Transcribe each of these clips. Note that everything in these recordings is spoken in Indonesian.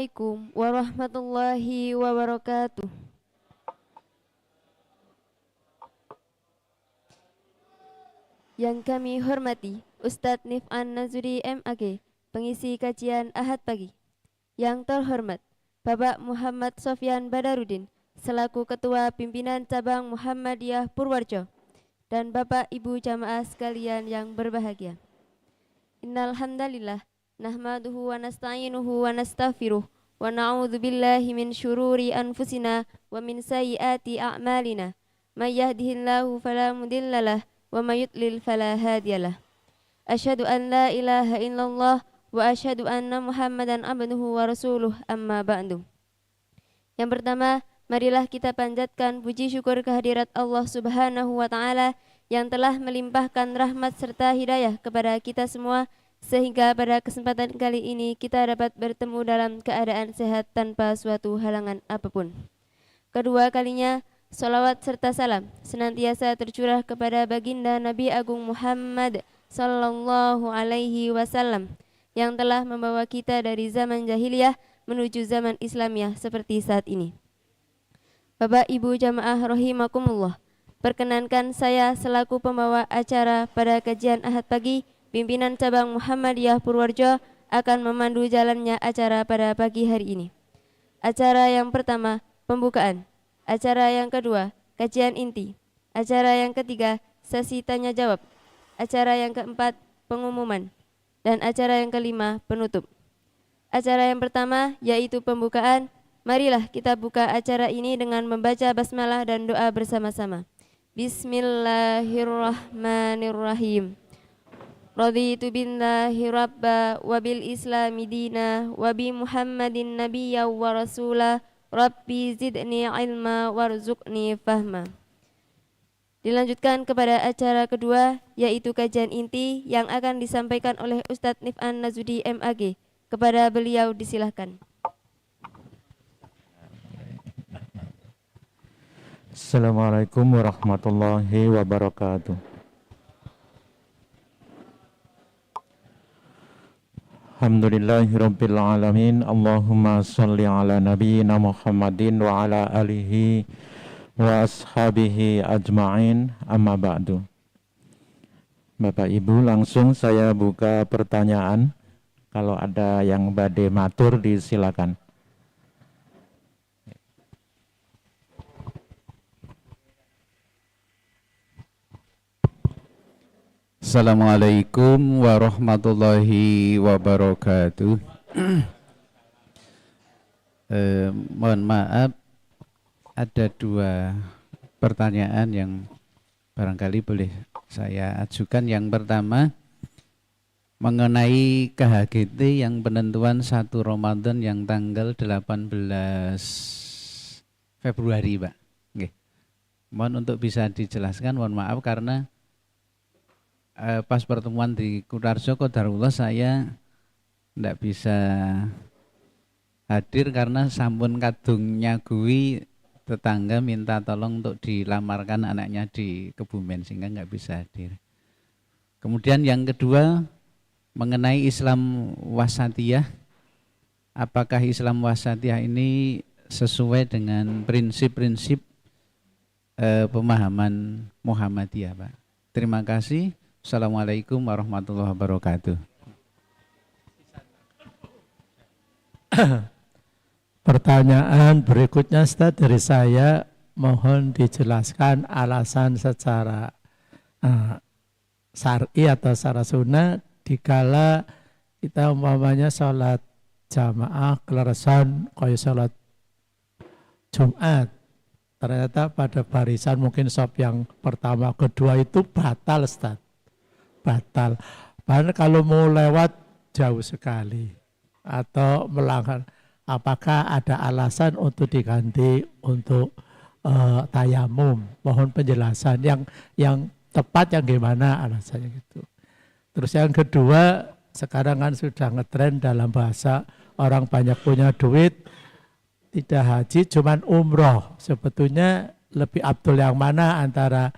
Assalamualaikum warahmatullahi wabarakatuh. Yang kami hormati Ustadz Nif'an Nazuri MAG, pengisi kajian Ahad pagi. Yang terhormat Bapak Muhammad Sofyan Badarudin, selaku Ketua Pimpinan Cabang Muhammadiyah Purworejo, dan Bapak Ibu jamaah sekalian yang berbahagia. Innal hamdalillah nahmaduhu wa nasta'inuhu wa nastaghfiruh wa na'udzu billahi min syururi anfusina wa min sayyiati a'malina. May yahdihillahu fala mudhillalah wa may yudlil fala hadiyalah. Asyhadu an la ilaha illallah wa asyhadu anna Muhammadan abduhu wa rasuluh, amma ba'du. Yang pertama, marilah kita panjatkan puji syukur kehadirat Allah Subhanahu wa taala yang telah melimpahkan rahmat serta hidayah kepada kita semua, sehingga pada kesempatan kali ini kita dapat bertemu dalam keadaan sehat tanpa suatu halangan apapun. Kedua kalinya, salawat serta salam senantiasa tercurah kepada baginda Nabi Agung Muhammad sallallahu alaihi wasallam yang telah membawa kita dari zaman jahiliyah menuju zaman Islamiyah seperti saat ini. Bapak Ibu jamaah rahimakumullah, perkenankan saya selaku pembawa acara pada kajian Ahad pagi, pimpinan cabang Muhammadiyah Purworejo akan memandu jalannya acara pada pagi hari ini. Acara yang pertama, pembukaan. Acara yang kedua, kajian inti. Acara yang ketiga, sesi tanya jawab. Acara yang keempat, pengumuman. Dan acara yang kelima, penutup. Acara yang pertama yaitu pembukaan. Marilah kita buka acara ini dengan membaca basmalah dan doa bersama-sama. Bismillahirrahmanirrahim. Raditu billahi rabba wa bil islami dina wa bi muhammadin nabiyya wa rasula rabbi zidni ilma warzuqni fahma. Dilanjutkan kepada acara kedua yaitu kajian inti yang akan disampaikan oleh Ustadz Nif'an Nazuri MAG. Kepada beliau disilahkan. Assalamualaikum warahmatullahi wabarakatuh. Alhamdulillahirabbil alamin. Allahumma shalli ala nabiyyina Muhammadin wa ala alihi wa ashabihi ajma'in, amma ba'du. Bapak Ibu, langsung saya buka pertanyaan. Kalau ada yang bade matur disilakan. Assalamualaikum warahmatullahi wabarakatuh. Mohon maaf, ada dua pertanyaan yang barangkali boleh saya ajukan. Yang pertama, mengenai KHGT yang penentuan 1 Ramadan yang tanggal 18 Februari, Pak. Oke. Mohon untuk bisa dijelaskan, mohon maaf karena pas pertemuan di Kutarjo Qadarullah saya tidak bisa hadir karena sampun kadung nyagui tetangga minta tolong untuk dilamarkan anaknya di Kebumen sehingga nggak bisa hadir. Kemudian yang kedua mengenai Islam wasatiyah, apakah Islam wasatiyah ini sesuai dengan prinsip-prinsip pemahaman Muhammadiyah, Pak? Terima kasih. Assalamualaikum warahmatullahi wabarakatuh. Pertanyaan berikutnya Ustaz dari saya, mohon dijelaskan alasan secara syar'i atau secara sunnah dikala kita umpamanya sholat jamaah kelerasan kayak sholat Jumat, ternyata pada barisan mungkin sop yang pertama kedua itu batal Ustaz. Batal. Bahkan kalau mau lewat jauh sekali atau melanggar, apakah ada alasan untuk diganti untuk tayamum? Mohon penjelasan yang tepat, yang gimana alasannya gitu. Terus yang kedua, sekarang kan sudah ngetren dalam bahasa orang banyak punya duit, tidak haji cuman umroh. Sebetulnya lebih abdul yang mana antara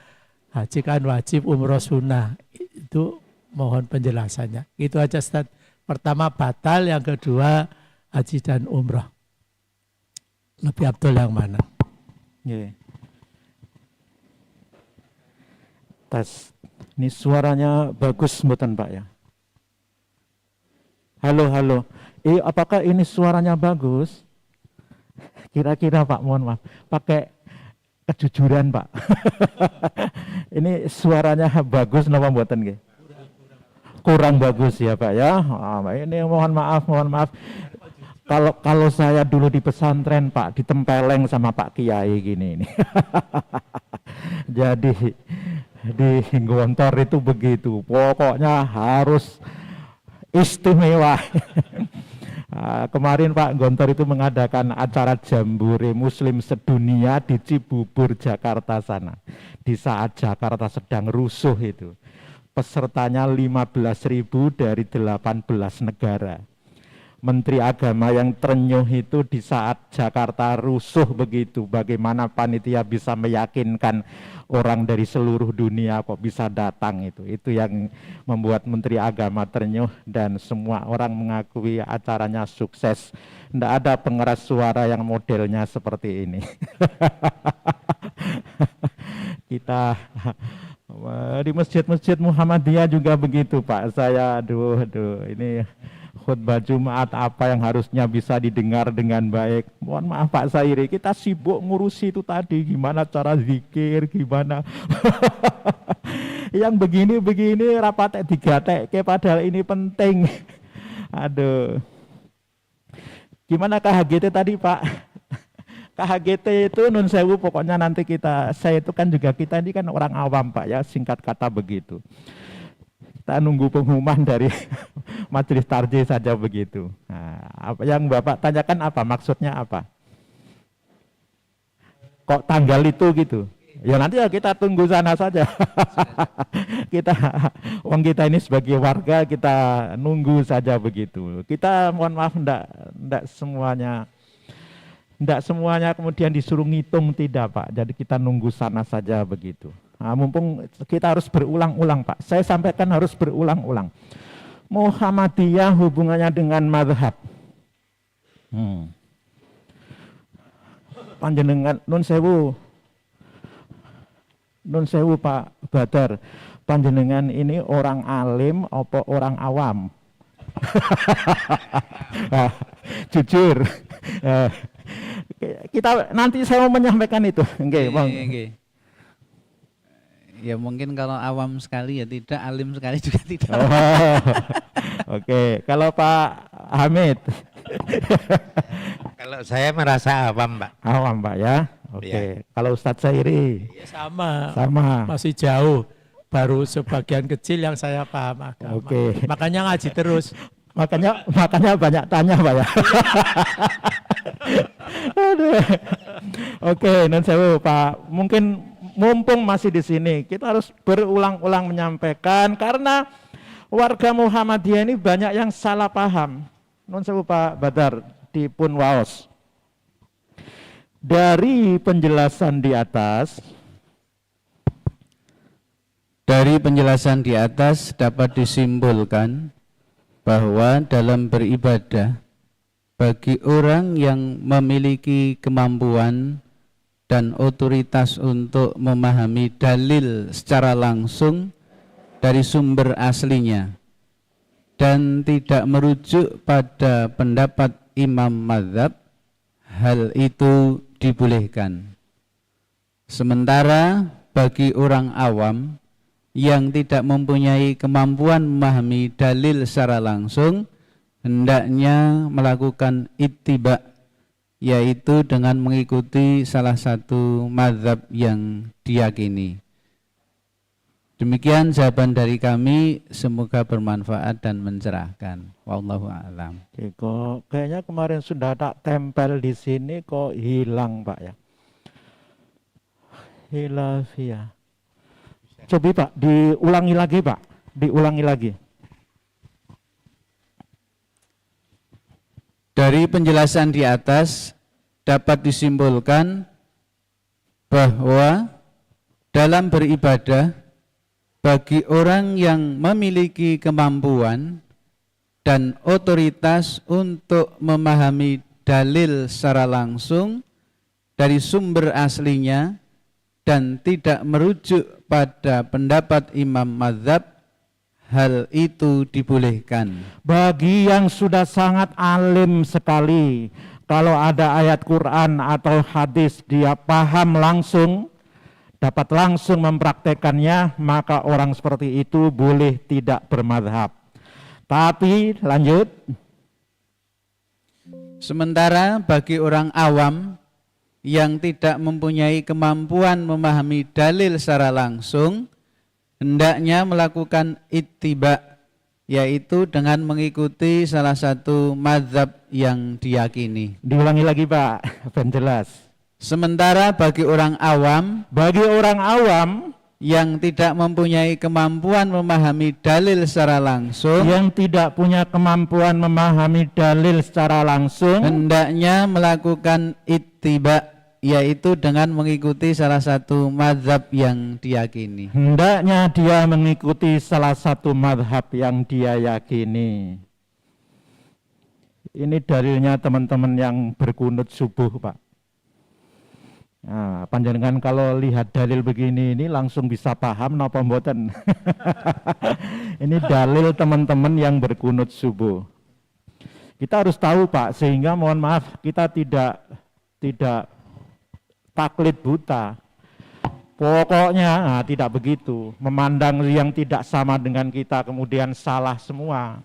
haji kan wajib, umroh sunnah? Itu mohon penjelasannya. Itu aja Ustaz. Pertama batal, yang kedua haji dan umrah. Lebih afdol yang mana? Nggih. Tes. Ini suaranya bagus mboten Pak ya? Halo, halo. Apakah ini suaranya bagus? Kira-kira Pak, mohon maaf. Pakai kejujuran Pak. Ini suaranya bagus napa mboten nggih? Kurang bagus ya Pak ya. Ini mohon maaf. Kalau saya dulu di pesantren Pak, ditempeleng sama Pak Kiai gini ini. Jadi di Gontor itu begitu, pokoknya harus istimewa. Kemarin Pak Gontor itu mengadakan acara jambore Muslim sedunia di Cibubur, Jakarta sana. Di saat Jakarta sedang rusuh itu. Pesertanya 15.000 dari 18 negara. Menteri Agama yang terenyuh itu di saat Jakarta rusuh begitu, bagaimana panitia bisa meyakinkan orang dari seluruh dunia kok bisa datang itu yang membuat Menteri Agama terenyuh dan semua orang mengakui acaranya sukses. Tidak ada pengeras suara yang modelnya seperti ini. Kita di masjid-masjid Muhammadiyah juga begitu Pak. Saya aduh ini khutbah Jumat apa yang harusnya bisa didengar dengan baik. Mohon maaf Pak Sairi, kita sibuk ngurusi itu tadi, gimana cara zikir, gimana. Yang begini-begini rapat digatek, padahal ini penting. Aduh. Gimana KHGT tadi Pak? KHGT itu nun sewu pokoknya nanti saya itu kan juga kita ini kan orang awam Pak ya, singkat kata begitu. Kita nunggu pengumuman dari majelis tarjih saja begitu. Nah, apa yang Bapak tanyakan apa? Maksudnya apa? Kok tanggal itu gitu? Ya nanti ya kita tunggu sana saja. kita ini sebagai warga kita nunggu saja begitu. Kita mohon maaf enggak semuanya kemudian disuruh ngitung tidak Pak. Jadi kita nunggu sana saja begitu. Nah, mumpung kita harus berulang-ulang Pak. Saya sampaikan harus berulang-ulang. Muhammadiyah hubungannya dengan mazhab. Panjenengan nun sewu Pak Badar. Panjenengan ini orang alim apa orang awam? Jujur. Kita nanti saya mau menyampaikan itu. Nggih. Ya mungkin kalau awam sekali ya tidak, alim sekali juga tidak. Oke. Kalau Pak Hamid? Kalau saya merasa awam Pak. Awam Pak ya. Oke. Ya. Kalau Ustadz Sairi? Ya, sama. Masih jauh. Baru sebagian kecil yang saya paham agama. Oke. Makanya ngaji terus. Makanya banyak tanya Pak ya. Aduh. Oke, nun sewu Pak. Mungkin mumpung masih di sini, kita harus berulang-ulang menyampaikan karena warga Muhammadiyah ini banyak yang salah paham. Nun sewu Pak Badar dipun waos. Dari penjelasan di atas dapat disimpulkan bahwa dalam beribadah bagi orang yang memiliki kemampuan dan otoritas untuk memahami dalil secara langsung dari sumber aslinya dan tidak merujuk pada pendapat imam mazhab, hal itu dibolehkan. Sementara bagi orang awam yang tidak mempunyai kemampuan memahami dalil secara langsung, hendaknya melakukan ittiba, yaitu dengan mengikuti salah satu mazhab yang diyakini. Demikian jawaban dari kami, semoga bermanfaat dan mencerahkan. Wallahu a'lam. Kok kayaknya kemarin sudah tak tempel di sini kok hilang Pak ya. Hilafiyah. Coba Pak, diulangi lagi Pak, diulangi lagi. Dari penjelasan di atas dapat disimpulkan bahwa dalam beribadah bagi orang yang memiliki kemampuan dan otoritas untuk memahami dalil secara langsung dari sumber aslinya dan tidak merujuk pada pendapat imam mazhab, hal itu dibolehkan. Bagi yang sudah sangat alim sekali, kalau ada ayat Quran atau hadis dia paham langsung, dapat langsung mempraktekannya, maka orang seperti itu boleh tidak bermadhab. Tapi lanjut. Sementara bagi orang awam yang tidak mempunyai kemampuan memahami dalil secara langsung, hendaknya melakukan ittiba, yaitu dengan mengikuti salah satu mazhab yang diyakini. Diulangi lagi Pak, ben jelas. Sementara bagi orang awam yang tidak mempunyai kemampuan memahami dalil secara langsung, hendaknya melakukan ittiba, yaitu dengan mengikuti salah satu mazhab yang diyakini. Hendaknya dia mengikuti salah satu mazhab yang dia yakini. Ini dalilnya teman-teman yang berkunut subuh Pak. Nah, panjenengan kalau lihat dalil begini ini langsung bisa paham napa mboten. Ini dalil teman-teman yang berkunut subuh. Kita harus tahu Pak, sehingga mohon maaf kita tidak taklid buta. Pokoknya tidak begitu, memandang yang tidak sama dengan kita kemudian salah semua.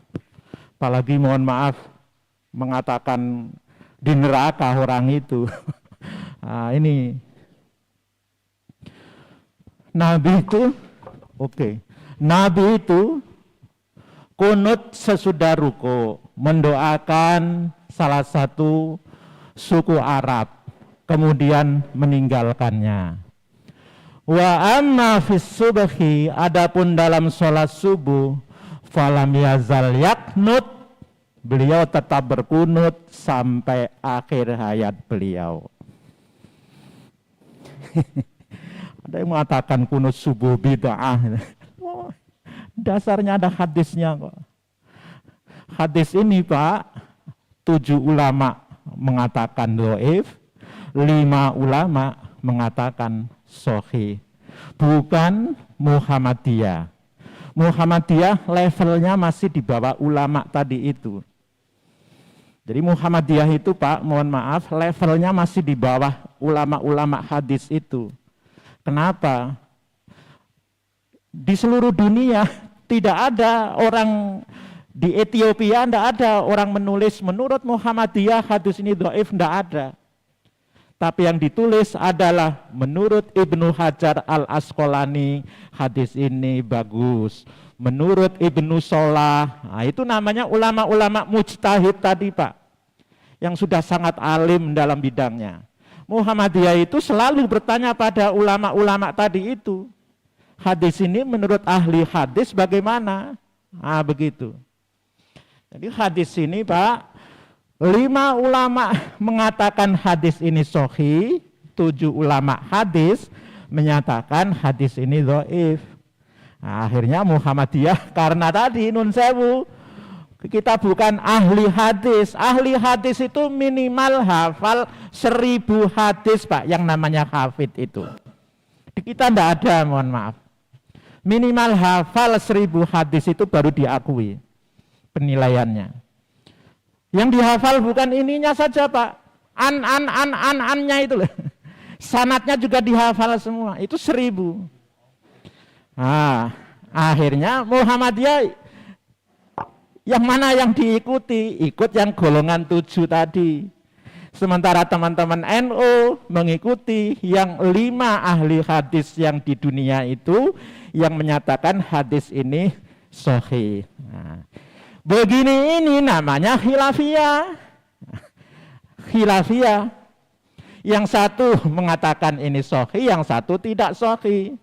Apalagi mohon maaf mengatakan di neraka orang itu. Nah, ini Nabi itu Nabi itu kunut sesudah ruku, mendoakan salah satu suku Arab, kemudian meninggalkannya. Wa amma fis subhi, adapun dalam sholat subuh, falam yazal yaknut, beliau tetap berkunut sampai akhir hayat beliau. Ada yang mengatakan kunut subuh bid'ah. Oh, dasarnya ada hadisnya kok. Hadis ini Pak, 7 ulama mengatakan dhaif, 5 ulama mengatakan sahih. Bukan Muhammadiyah. Muhammadiyah levelnya masih di bawah ulama tadi itu. Jadi Muhammadiyah itu Pak, mohon maaf, levelnya masih di bawah ulama-ulama hadis itu. Kenapa? Di seluruh dunia tidak ada orang, di Ethiopia tidak ada orang menulis menurut Muhammadiyah hadis ini dhaif, tidak ada. Tapi yang ditulis adalah menurut Ibnu Hajar Al-Asqalani hadis ini bagus. Menurut Ibnu Shalah, nah itu namanya ulama-ulama mujtahid tadi Pak, yang sudah sangat alim dalam bidangnya. Muhammadiyah itu selalu bertanya pada ulama-ulama tadi itu, hadis ini menurut ahli hadis bagaimana? Ah begitu. Jadi hadis ini Pak, 5 ulama mengatakan hadis ini sahih, 7 ulama hadis menyatakan hadis ini dhaif. Nah, akhirnya Muhammadiyah karena tadi nun sewu, kita bukan ahli hadis. Ahli hadis itu minimal hafal 1000 hadis Pak, yang namanya hafid itu. Kita tidak ada, mohon maaf. Minimal hafal 1000 hadis itu baru diakui penilaiannya. Yang dihafal bukan ininya saja Pak, an-nya itu loh. Sanatnya juga dihafal semua, itu 1000. Nah, akhirnya Muhammadiyah yang mana yang diikuti? Ikut yang golongan 7 tadi. Sementara teman-teman NU mengikuti yang 5 ahli hadis yang di dunia itu yang menyatakan hadis ini sahih. Nah, begini ini namanya khilafiyah. Khilafiyah. Yang satu mengatakan ini sahih, yang satu tidak sahih.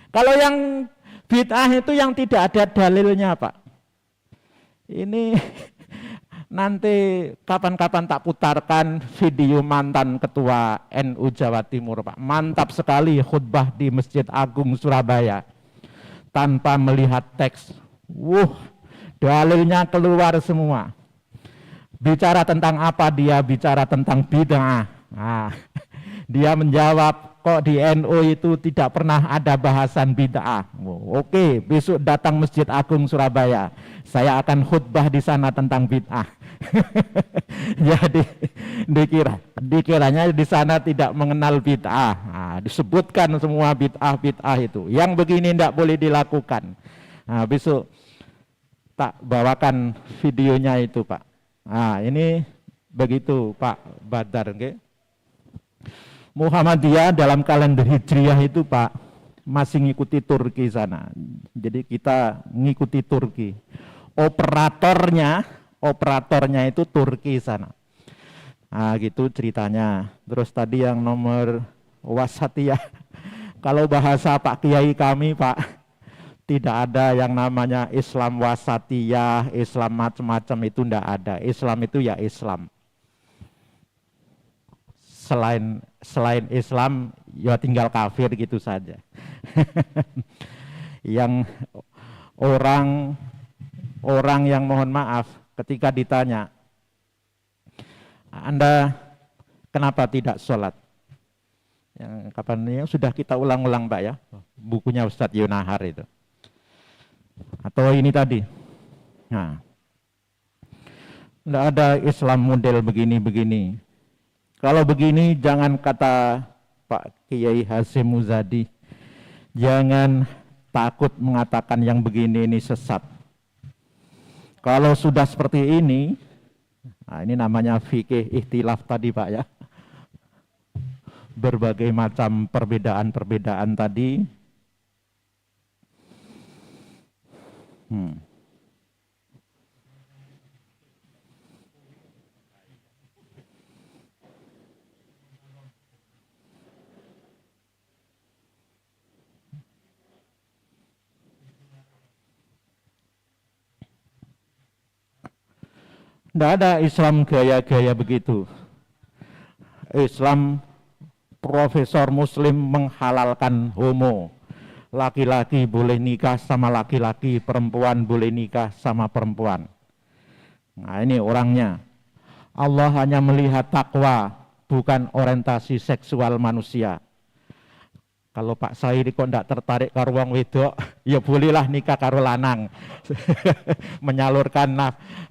Kalau yang bid'ah itu yang tidak ada dalilnya Pak. Ini nanti kapan-kapan tak putarkan video mantan ketua NU Jawa Timur Pak. Mantap sekali khutbah di Masjid Agung Surabaya. Tanpa melihat teks. Dalilnya keluar semua. Bicara tentang apa dia? Bicara tentang bid'ah. Nah, dia menjawab, kok di NU itu tidak pernah ada bahasan bid'ah. Oke, besok datang Masjid Agung Surabaya. Saya akan khutbah di sana tentang bid'ah. Jadi dikiranya di sana tidak mengenal bid'ah. Nah, disebutkan semua bid'ah itu. Yang begini tidak boleh dilakukan. Nah, besok tak bawakan videonya itu, Pak. Nah, ini begitu Pak Badar. Okay? Muhammadiyah dalam kalender Hijriah itu Pak masih ngikuti Turki sana. Jadi kita ngikuti Turki. Operatornya itu Turki sana. Nah, gitu ceritanya. Terus tadi yang nomor wasatiyah. Kalau bahasa Pak Kiai kami Pak, tidak ada yang namanya Islam wasatiyah, Islam macam-macam itu tidak ada. Islam itu ya Islam. Selain Islam ya tinggal kafir gitu saja. Yang orang yang mohon maaf ketika ditanya, Anda kenapa tidak sholat? Yang kapan sudah kita ulang-ulang Pak ya, bukunya Ustadz Yunahar itu. Atau ini tadi, nah, tidak ada Islam model begini-begini. Kalau begini jangan kata Pak Kiai Hasyim Muzadi, jangan takut mengatakan yang begini ini sesat. Kalau sudah seperti ini, nah ini namanya fikih ikhtilaf tadi Pak ya. Berbagai macam perbedaan-perbedaan tadi. Tidak ada Islam gaya-gaya begitu. Islam profesor muslim menghalalkan homo. Laki-laki boleh nikah sama laki-laki, perempuan boleh nikah sama perempuan. Nah ini orangnya. Allah hanya melihat takwa, bukan orientasi seksual manusia. Kalau Pak Sairi kok tidak tertarik karo wong wedok, ya bolehlah nikah karo lanang. Menyalurkan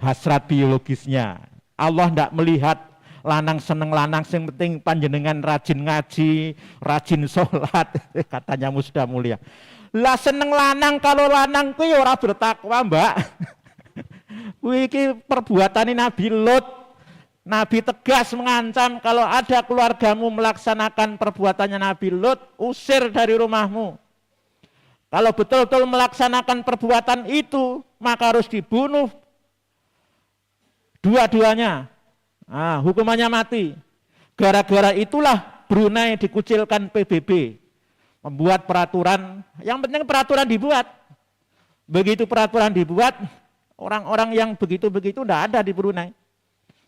hasrat biologisnya. Allah tidak melihat lanang seneng lanang, yang penting panjenengan rajin ngaji, rajin sholat, katanya Musda Mulia. Lah seneng lanang, kalau lanang kuwi ora bertakwa, Mbak. Kuwi iki perbuatane Nabi Lut. Nabi tegas mengancam kalau ada keluargamu melaksanakan perbuatannya Nabi Lut, usir dari rumahmu. Kalau betul-betul melaksanakan perbuatan itu, maka harus dibunuh dua-duanya. Nah, hukumannya mati. Gara-gara itulah Brunei dikucilkan PBB. Membuat peraturan, yang penting peraturan dibuat. Begitu peraturan dibuat, orang-orang yang begitu-begitu tidak ada di Brunei.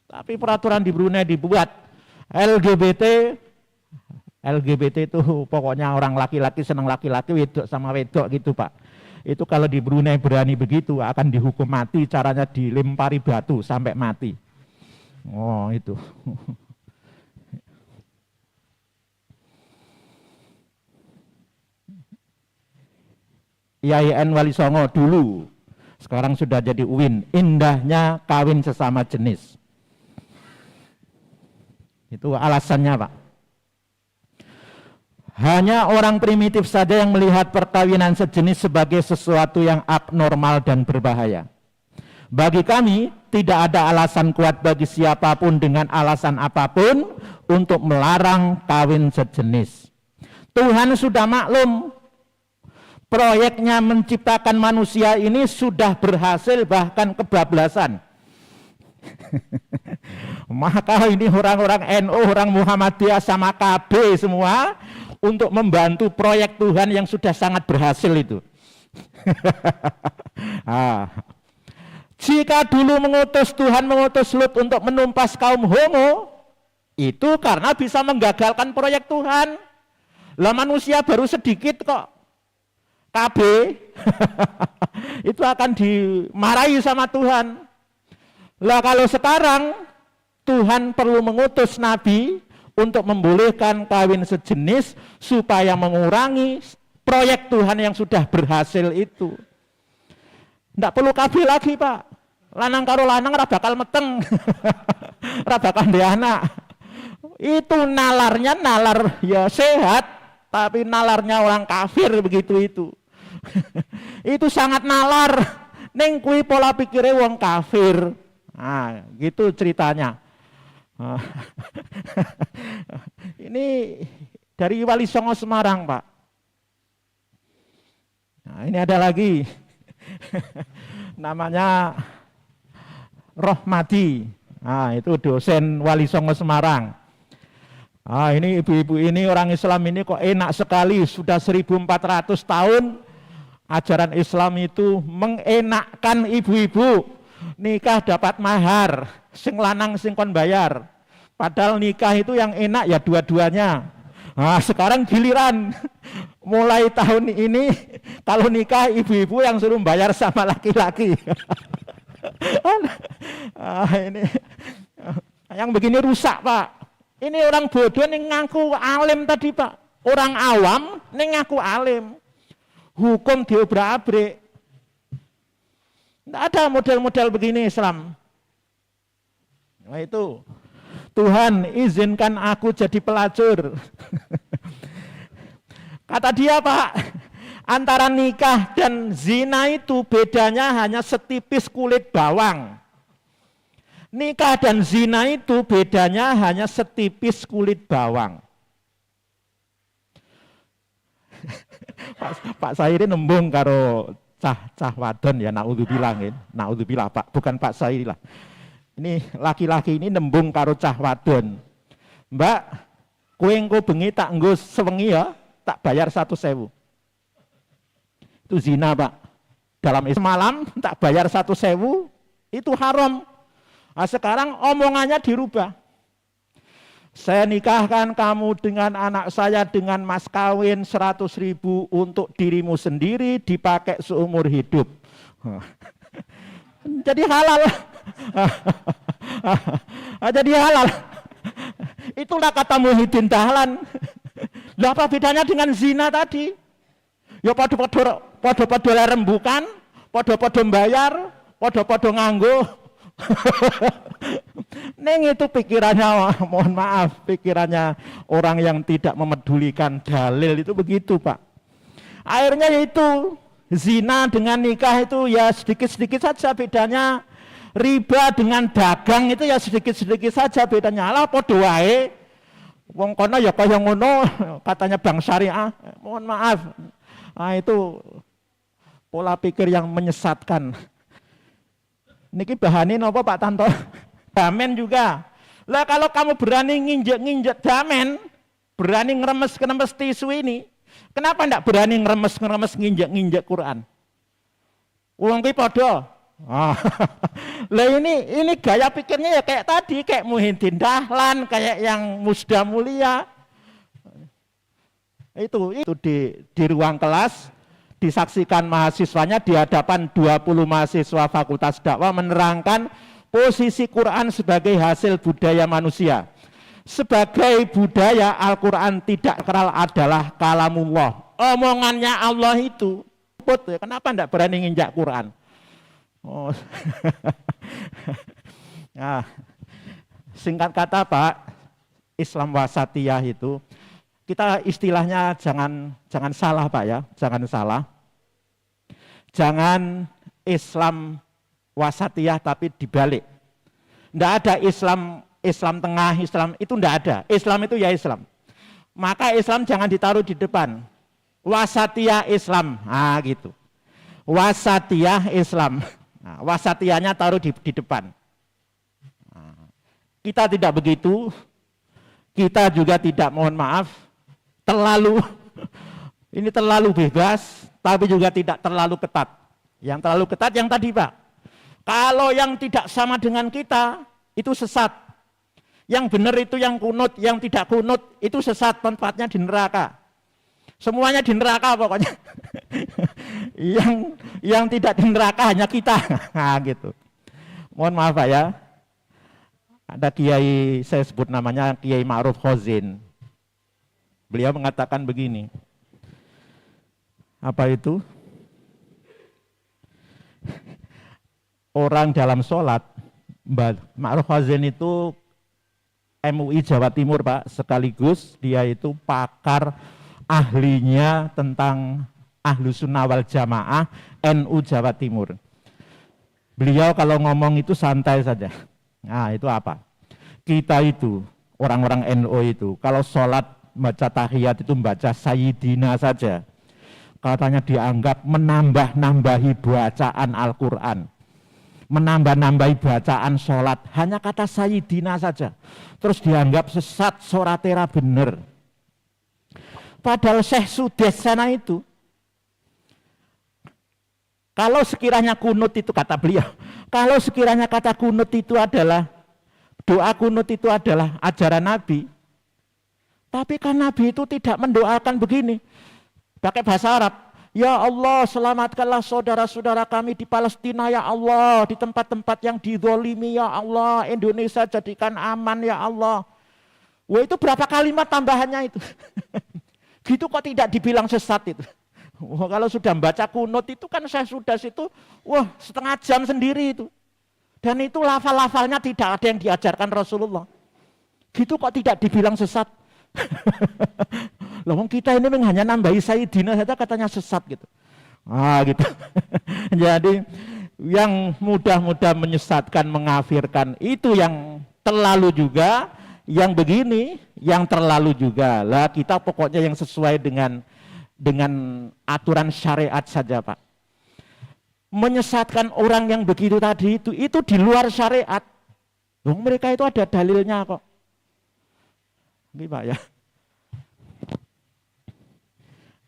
Tapi peraturan di Brunei dibuat. LGBT itu pokoknya orang laki-laki senang laki-laki, wedok sama wedok gitu Pak. Itu kalau di Brunei berani begitu akan dihukum mati, caranya dilempari batu sampai mati. Oh itu. IAIN Wali Songo dulu, sekarang sudah jadi UIN, indahnya kawin sesama jenis. Itu alasannya Pak. Hanya orang primitif saja yang melihat perkawinan sejenis sebagai sesuatu yang abnormal dan berbahaya. Bagi kami, tidak ada alasan kuat bagi siapapun dengan alasan apapun untuk melarang kawin sejenis. Tuhan sudah maklum, proyeknya menciptakan manusia ini sudah berhasil bahkan kebablasan. Maka ini orang-orang NU, orang Muhammadiyah sama KB semua untuk membantu proyek Tuhan yang sudah sangat berhasil itu. Jika dulu Tuhan mengutus Lut untuk menumpas kaum homo, itu karena bisa menggagalkan proyek Tuhan. Lah manusia baru sedikit kok. KB itu akan dimarahi sama Tuhan. Lah kalau sekarang Tuhan perlu mengutus nabi untuk membolehkan kawin sejenis supaya mengurangi proyek Tuhan yang sudah berhasil itu. Nggak perlu KB lagi, Pak. Lanang karo lanang ora bakal meteng. Ora bakal ndek anak. Itu nalarnya nalar ya sehat, tapi nalarnya orang kafir begitu itu. Itu sangat nalar. Ning kuwi pola pikire wong kafir. Nah, gitu ceritanya. Ini dari Wali Songo Semarang, Pak. Nah, ini ada lagi. Namanya Rohmadi. Nah, itu dosen Wali Songo Semarang. Ah, ini ibu-ibu ini orang Islam ini kok enak sekali, sudah 1400 tahun ajaran Islam itu mengenakkan ibu-ibu. Nikah dapat mahar, sing lanang sing kon bayar. Padahal nikah itu yang enak ya dua-duanya. Nah, sekarang giliran mulai tahun ini kalau nikah ibu-ibu yang suruh bayar sama laki-laki. Ini yang begini rusak, Pak. Ini orang bodoh nih ngaku alim tadi, Pak. Orang awam nih ngaku alim. Hukum diobrak-abrik. Tidak ada model-model begini Islam. Nah itu, Tuhan izinkan aku jadi pelacur. Kata dia, Pak, antara nikah dan zina itu bedanya hanya setipis kulit bawang. Nikah dan zina itu bedanya hanya setipis kulit bawang. Pak Sairi nembung karo cah wadon ya, naudzubillah nggih. Naudzubillah, Pak, bukan Pak Sairi lah. Ini laki-laki ini nembung karo cah wadon. Mbak, kowe engko bengi tak nggo sewengi ya, tak bayar 1.000. Itu zina, Pak. Dalam semalam tak bayar 1.000, itu haram. Nah, sekarang omongannya dirubah. Saya nikahkan kamu dengan anak saya dengan mas kawin 100.000 untuk dirimu sendiri, dipakai seumur hidup. Jadi halal. Jadi halal. Itulah kata Muhyiddin Dahlan. Lah apa bedanya dengan zina tadi? Ya podo-podo rembukan, podo-podo bayar, podo-podo nganggo. Neng itu pikirannya, mohon maaf, pikirannya orang yang tidak memedulikan dalil itu begitu, Pak. Akhirnya itu zina dengan nikah itu ya sedikit-sedikit saja bedanya. Riba dengan dagang itu ya sedikit-sedikit saja bedanya. Lah podo wae. Wong kono ya kaya ngono, katanya bank syariah. Mohon maaf. Nah, itu pola pikir yang menyesatkan. Niki bahanin apa Pak Tanto? Damen juga. Lah kalau kamu berani nginjek-nginjek damen, berani ngeremes-ngeremes tisu ini, kenapa enggak berani ngeremes-ngeremes nginjek-nginjek Quran? Wong ki padha. Lah ini gaya pikirnya ya kayak tadi, kayak Muhyiddin Dahlan, kayak yang Musda Mulia. Itu di ruang kelas disaksikan mahasiswanya di hadapan 20 mahasiswa Fakultas Dakwah menerangkan posisi Quran sebagai hasil budaya manusia. Sebagai budaya Al-Quran tidak kenal adalah kalamullah. Omongannya Allah itu. Kenapa tidak berani nginjak Quran? Oh. Nah, singkat kata Pak, Islam wasatiyah itu kita istilahnya jangan salah Pak ya, jangan salah. Jangan Islam wasatiyah tapi dibalik. Tidak ada Islam tengah, Islam itu tidak ada. Islam itu ya Islam. Maka Islam jangan ditaruh di depan. Wasatiyah Islam, gitu. Wasatiyah Islam. Nah, wasatiyahnya taruh di depan. Kita tidak begitu. Kita juga tidak, mohon maaf, ini terlalu bebas, tapi juga tidak terlalu ketat. Yang terlalu ketat yang tadi Pak. Kalau yang tidak sama dengan kita, itu sesat. Yang benar itu yang kunut, yang tidak kunut, itu sesat, tempatnya di neraka. Semuanya di neraka pokoknya. yang tidak di neraka hanya kita. Nah, gitu. Mohon maaf Pak ya. Ada kiai, saya sebut namanya Kiai Ma'ruf Khozin. Beliau mengatakan begini. Apa itu? Orang dalam sholat, Ma'ruf Khozin itu MUI Jawa Timur Pak, sekaligus dia itu pakar ahlinya tentang Ahlus Sunnah wal Jamaah NU Jawa Timur. Beliau kalau ngomong itu santai saja. Nah itu apa? Kita itu, orang-orang NU itu, kalau sholat baca tahiyat itu baca Sayyidina saja. Katanya dianggap menambah-nambahi bacaan Al-Quran. Menambah-nambahi bacaan sholat. Hanya kata Sayyidina saja. Terus dianggap sesat, soratera bener. Padahal Syekh Sudesana itu, kalau sekiranya kunut itu kata beliau, kalau sekiranya kata kunut itu adalah, doa kunut itu adalah ajaran Nabi, tapi kan Nabi itu tidak mendoakan begini, pakai bahasa Arab, ya Allah selamatkanlah saudara-saudara kami di Palestina ya Allah, di tempat-tempat yang dizolimi ya Allah, Indonesia jadikan aman ya Allah. Wah itu berapa kalimat tambahannya itu? Gitu kok tidak dibilang sesat itu. Wah, kalau sudah membaca kunut itu kan saya sudah situ, wah setengah jam sendiri itu. Dan itu lafal-lafalnya tidak ada yang diajarkan Rasulullah. Gitu kok tidak dibilang sesat. Loh kita ini hanya nambahi Sayyidina saja katanya sesat gitu. Ah gitu. Jadi yang mudah-mudah menyesatkan, mengafirkan itu yang terlalu juga, yang begini, yang terlalu juga. Lah kita pokoknya yang sesuai dengan aturan syariat saja Pak. Menyesatkan orang yang begitu tadi itu di luar syariat. Loh, mereka itu ada dalilnya kok. Ini Pak ya.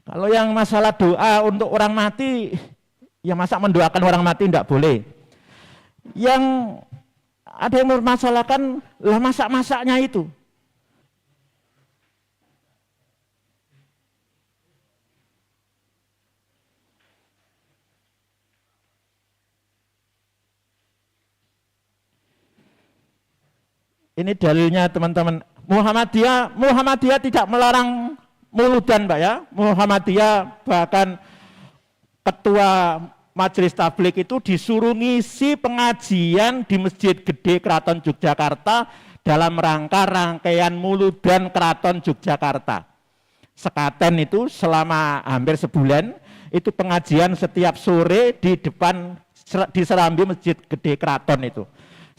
Kalau yang masalah doa untuk orang mati, ya masa mendoakan orang mati tidak boleh. Yang ada yang mempermasalahkan lah masak-masaknya itu. Ini dalilnya teman-teman. Muhammadiyah tidak melarang muludan Pak ya. Muhammadiyah bahkan ketua Majelis Tabligh itu disuruh ngisi pengajian di Masjid Gede Keraton Yogyakarta dalam rangka rangkaian muludan Keraton Yogyakarta. Sekaten itu selama hampir sebulan itu pengajian setiap sore di depan di serambi Masjid Gede Keraton itu.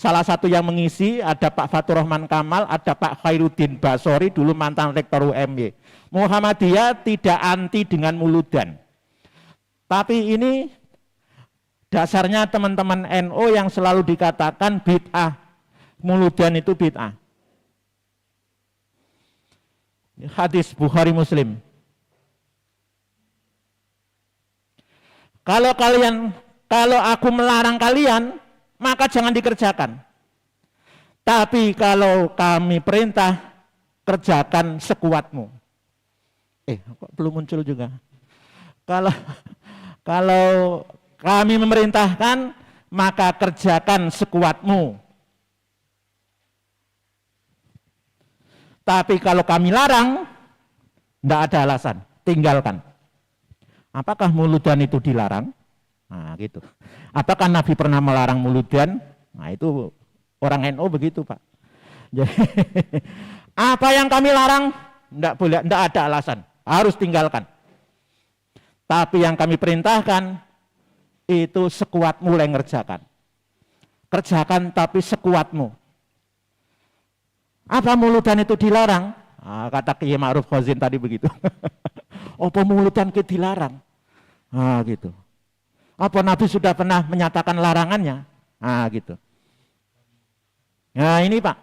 Salah satu yang mengisi ada Pak Fatur Rahman Kamal, ada Pak Khairuddin Basori, dulu mantan rektor UMY. Muhammadiyah tidak anti dengan muludan. Tapi ini dasarnya teman-teman NU yang selalu dikatakan bid'ah. Muludan itu bid'ah. Hadis Bukhari Muslim. Kalau aku melarang kalian, maka jangan dikerjakan. Tapi kalau kami perintah, kerjakan sekuatmu. Kok belum muncul juga. Kalau kami memerintahkan, maka kerjakan sekuatmu. Tapi kalau kami larang, tidak ada alasan, tinggalkan. Apakah muludan itu dilarang? Nah gitu. Apakah Nabi pernah melarang muludan? Nah itu orang NU begitu Pak. Jadi apa yang kami larang? Tidak boleh, tidak ada alasan, harus tinggalkan. Tapi yang kami perintahkan itu sekuatmu yang ngerjakan. Kerjakan tapi sekuatmu. Apa muludan itu dilarang? Nah, kata Kiai Ma'ruf Khozin tadi begitu. Apa muludan itu dilarang? Nah gitu. Apa Nabi sudah pernah menyatakan larangannya? Nah gitu. Nah ini Pak.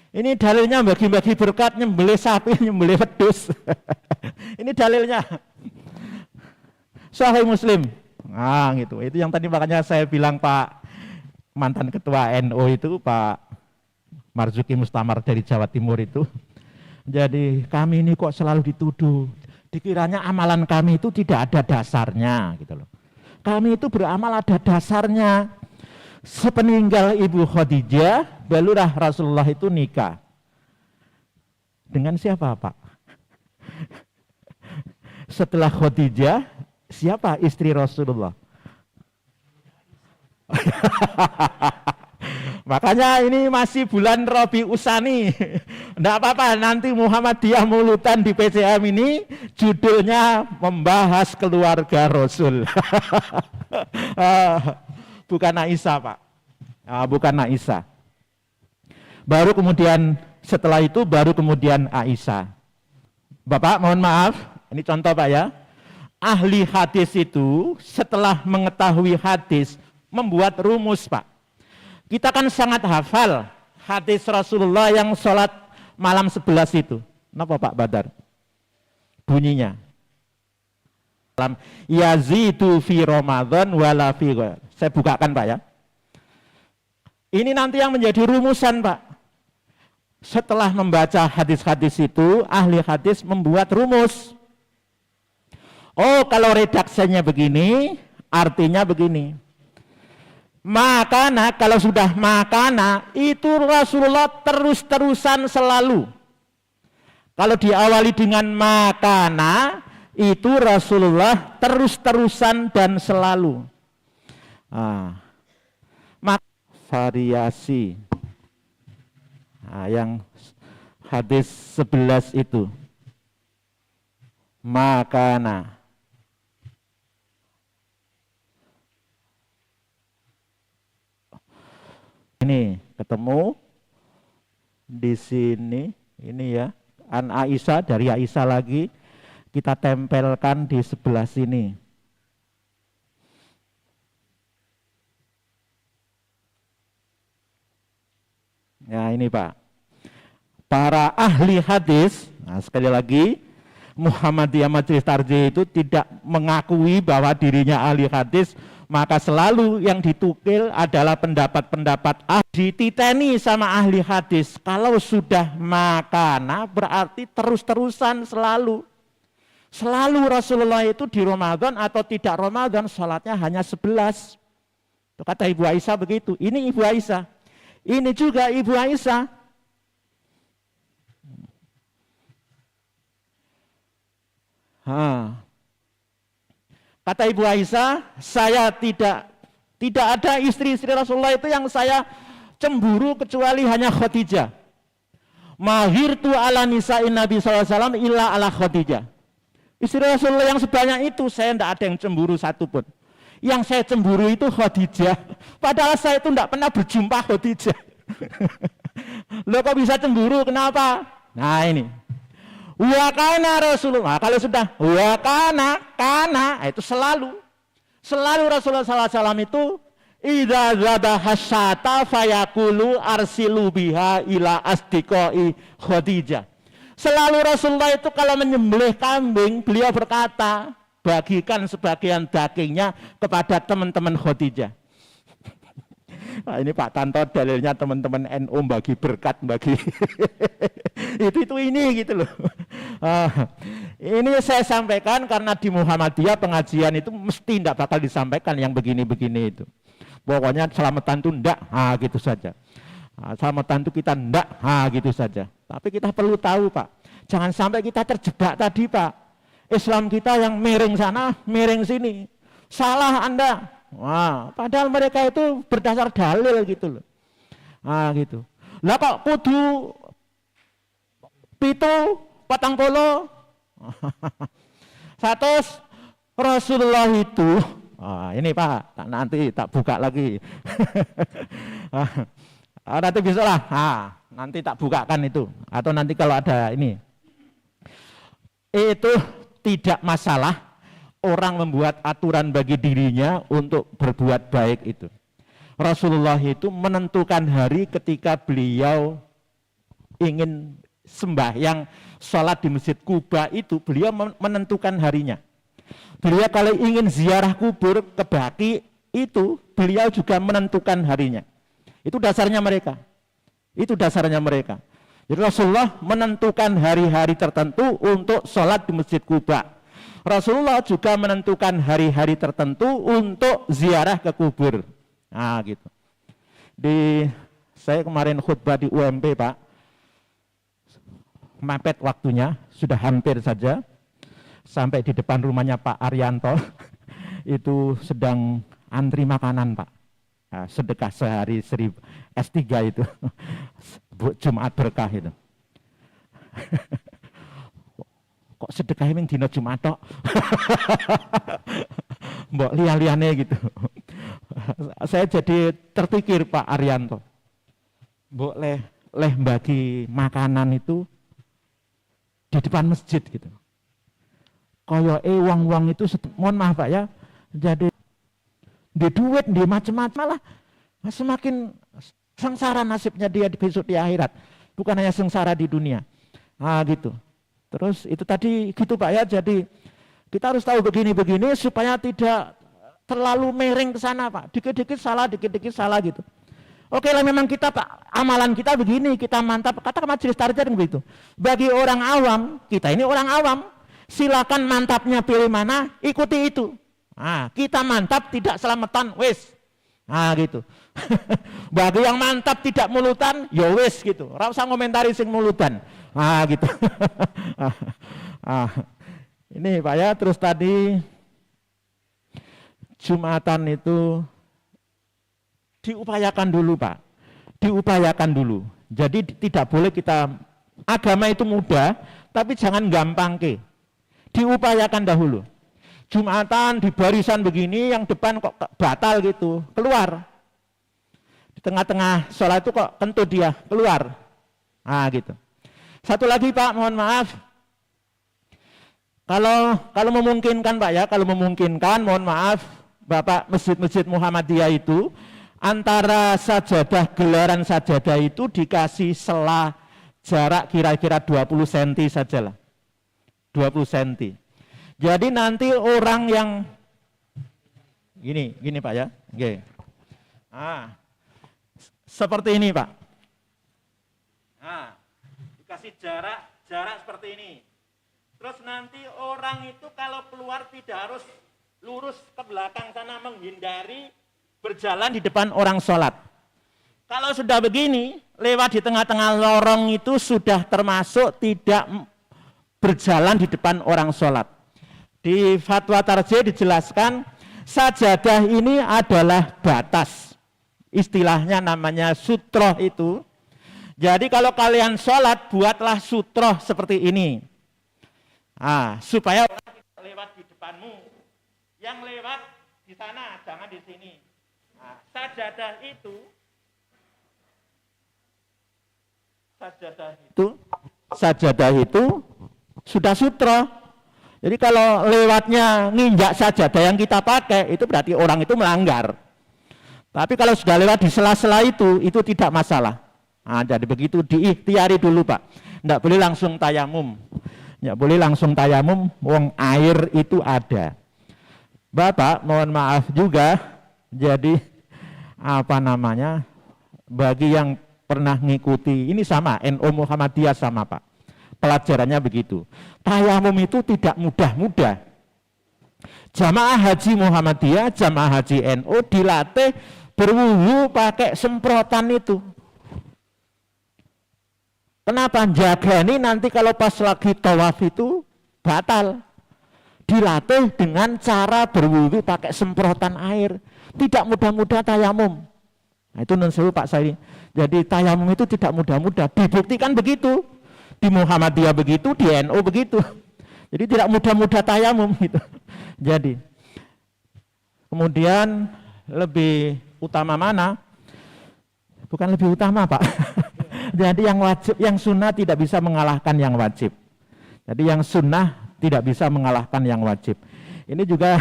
Ini dalilnya bagi-bagi berkat, nyembelih sapi, nyembelih wedhus. Ini dalilnya. Sahih Muslim. Nah gitu. Itu yang tadi makanya saya bilang Pak mantan ketua NU itu Pak Marzuki Mustamar dari Jawa Timur itu. Jadi kami ini kok selalu dituduh Dikiranya amalan kami itu tidak ada dasarnya gitu loh. Kami itu beramal ada dasarnya. Sepeninggal Ibu Khadijah, barulah Rasulullah itu nikah. Dengan siapa, Pak? Setelah Khadijah, siapa istri Rasulullah? Makanya ini masih bulan Rabi Usani. Tidak apa-apa, nanti Muhammadiyah Mulutan di PCM ini judulnya membahas keluarga Rasul. Bukan Aisyah, Pak. Bukan Aisyah. Baru kemudian setelah itu baru kemudian Aisyah. Bapak, mohon maaf, ini contoh Pak ya. Ahli hadis itu setelah mengetahui hadis membuat rumus, Pak. Kita kan sangat hafal hadis Rasulullah yang sholat malam 11 itu. Kenapa Pak Badar? Bunyinya. Yazidu fi Ramadan wala fi. Saya bukakan Pak ya. Ini nanti yang menjadi rumusan Pak. Setelah membaca hadis-hadis itu, ahli hadis membuat rumus. Oh, kalau redaksinya begini, artinya begini. Makana, kalau sudah makana, itu Rasulullah terus-terusan selalu. Kalau diawali dengan makana, itu Rasulullah terus-terusan dan selalu. Variasi. Yang hadis 11 itu. Makana. Ini ketemu di sini, ini ya, an Aisyah, dari Aisyah lagi kita tempelkan di sebelah sini. Ya ini Pak, para ahli hadis, nah sekali lagi Muhammadiyah Majelis Tarjih itu tidak mengakui bahwa dirinya ahli hadis, maka selalu yang ditukil adalah pendapat-pendapat ahli, diteni sama ahli hadis. Kalau sudah makana berarti terus-terusan selalu. Selalu Rasulullah itu di Ramadan atau tidak Ramadan sholatnya hanya 11. Kata Ibu Aisyah begitu. Ini Ibu Aisyah. Ini juga Ibu Aisyah. Kata Ibu Aisyah, saya tidak ada istri-istri Rasulullah itu yang saya cemburu kecuali hanya Khadijah. Mahirtu ala nisa'in Nabi SAW illa ala Khadijah. Istri Rasulullah yang sebanyak itu saya tidak ada yang cemburu satupun. Yang saya cemburu itu Khadijah. Padahal saya itu tidak pernah berjumpa Khadijah. Loh kok bisa cemburu? Kenapa? Nah ini. Wakana Rasulullah, kalau sudah wakana, itu selalu Rasulullah SAW itu idza zabaha syata fayaqulu arsilu biha ila asdiqai Khadijah. Selalu Rasulullah itu kalau menyembelih kambing, beliau berkata, bagikan sebagian dagingnya kepada teman-teman Khadijah. Nah, ini Pak Tanto dalilnya teman-teman NU bagi berkat, bagi itu ini gitu loh. Ini saya sampaikan karena di Muhammadiyah pengajian itu mesti tidak bakal disampaikan yang begini-begini itu. Pokoknya selamatan itu enggak, gitu saja. Selamatan itu kita enggak, gitu saja. Tapi kita perlu tahu Pak, jangan sampai kita terjebak tadi Pak. Islam kita yang miring sana, miring sini. Salah Anda. Wah, padahal mereka itu berdasar dalil gitu loh. Gitu. Lah kok kudu pitu patang polo. Satus Rasulullah itu, ini Pak, nanti tak buka lagi. Nanti besok lah, nanti tak bukakan itu. Atau nanti kalau ada ini. Itu tidak masalah orang membuat aturan bagi dirinya untuk berbuat baik itu. Rasulullah itu menentukan hari ketika beliau ingin sembahyang sholat di Masjid Kuba itu, beliau menentukan harinya. Beliau kalau ingin ziarah kubur ke Baqi itu, beliau juga menentukan harinya. Itu dasarnya mereka. Jadi Rasulullah menentukan hari-hari tertentu untuk sholat di Masjid Quba. Rasulullah juga menentukan hari-hari tertentu untuk ziarah ke kubur. Nah gitu. Saya kemarin khutbah di UMP Pak, mepet waktunya, sudah hampir saja. Sampai di depan rumahnya Pak Arianto, itu sedang antri makanan Pak. Nah, sedekah sehari 1000 S3 itu, Jumat berkah itu. Kok sedekah yang dina Jumat tok? Mbok liane gitu. Saya jadi terpikir Pak Arianto, mbok leh bagi makanan itu di depan masjid gitu. Kaya uang itu, mohon maaf Pak ya, jadi di duit, di macam-macam malah semakin sengsara nasibnya dia besok di akhirat, bukan hanya sengsara di dunia. Nah gitu. Terus itu tadi gitu Pak ya, jadi kita harus tahu begini-begini supaya tidak terlalu miring ke sana Pak, dikit-dikit salah gitu. Oke lah, memang kita Pak, amalan kita begini, kita mantap, kata majelis tarjah begitu. Bagi orang awam, kita ini orang awam, silakan mantapnya pilih mana, ikuti itu. Nah, kita mantap tidak selamatan, wis. Nah gitu. Bagi yang mantap tidak mulutan, ya wis gitu. Ora usah ngomentari sing mulutan. Nah gitu. Ini Pak ya, terus tadi Jumatan itu diupayakan dulu Pak. Diupayakan dulu. Jadi tidak boleh kita, agama itu mudah, tapi jangan gampang ke. Diupayakan dahulu. Jumatan di barisan begini, yang depan kok batal gitu, keluar. Di tengah-tengah sholat itu kok kentut dia, keluar. Nah gitu. Satu lagi Pak, mohon maaf. Kalau memungkinkan Pak ya, kalau memungkinkan, mohon maaf, Bapak masjid-masjid Muhammadiyah itu, antara sajadah, gelaran sajadah itu dikasih sela jarak kira-kira 20 cm sajalah. 20 cm. Jadi nanti orang yang gini Pak ya, oke. Seperti ini Pak. Dikasih jarak seperti ini. Terus nanti orang itu kalau keluar tidak harus lurus ke belakang sana menghindari berjalan di depan orang sholat. Kalau sudah begini, lewat di tengah-tengah lorong itu sudah termasuk tidak berjalan di depan orang sholat. Di fatwa tarjih dijelaskan, sajadah ini adalah batas. Istilahnya namanya sutroh itu. Jadi kalau kalian sholat, buatlah sutroh seperti ini. Supaya orang tidak lewat di depanmu. Yang lewat di sana, jangan di sini. Sajadah itu sudah sutroh. Jadi kalau lewatnya nginjak sajadah yang kita pakai, itu berarti orang itu melanggar. Tapi kalau sudah lewat di sela-sela itu tidak masalah. Jadi begitu, diikhtiari dulu Pak. Tidak boleh langsung tayamum. Tidak boleh langsung tayamum, wong air itu ada. Bapak, mohon maaf juga, jadi bagi yang pernah ngikuti, ini sama, NU Muhammadiyah sama Pak. Pelajarannya begitu. Tayamum itu tidak mudah-mudah. Jamaah haji Muhammadiyah, jamaah haji NU dilatih berwudu pakai semprotan itu. Kenapa? Jaga ini nanti kalau pas lagi tawaf itu batal. Dilatih dengan cara berwudu pakai semprotan air. Tidak mudah-mudah tayamum. Nah, itu nun sewu Pak Saidi. Jadi tayamum itu tidak mudah-mudah. Dibuktikan begitu. Di Muhammadiyah begitu, di NU begitu. Jadi tidak mudah-mudah tayamum gitu. Jadi kemudian lebih utama mana? Bukan lebih utama Pak. Jadi yang wajib, yang sunnah tidak bisa mengalahkan yang wajib. Jadi yang sunnah tidak bisa mengalahkan yang wajib. Ini juga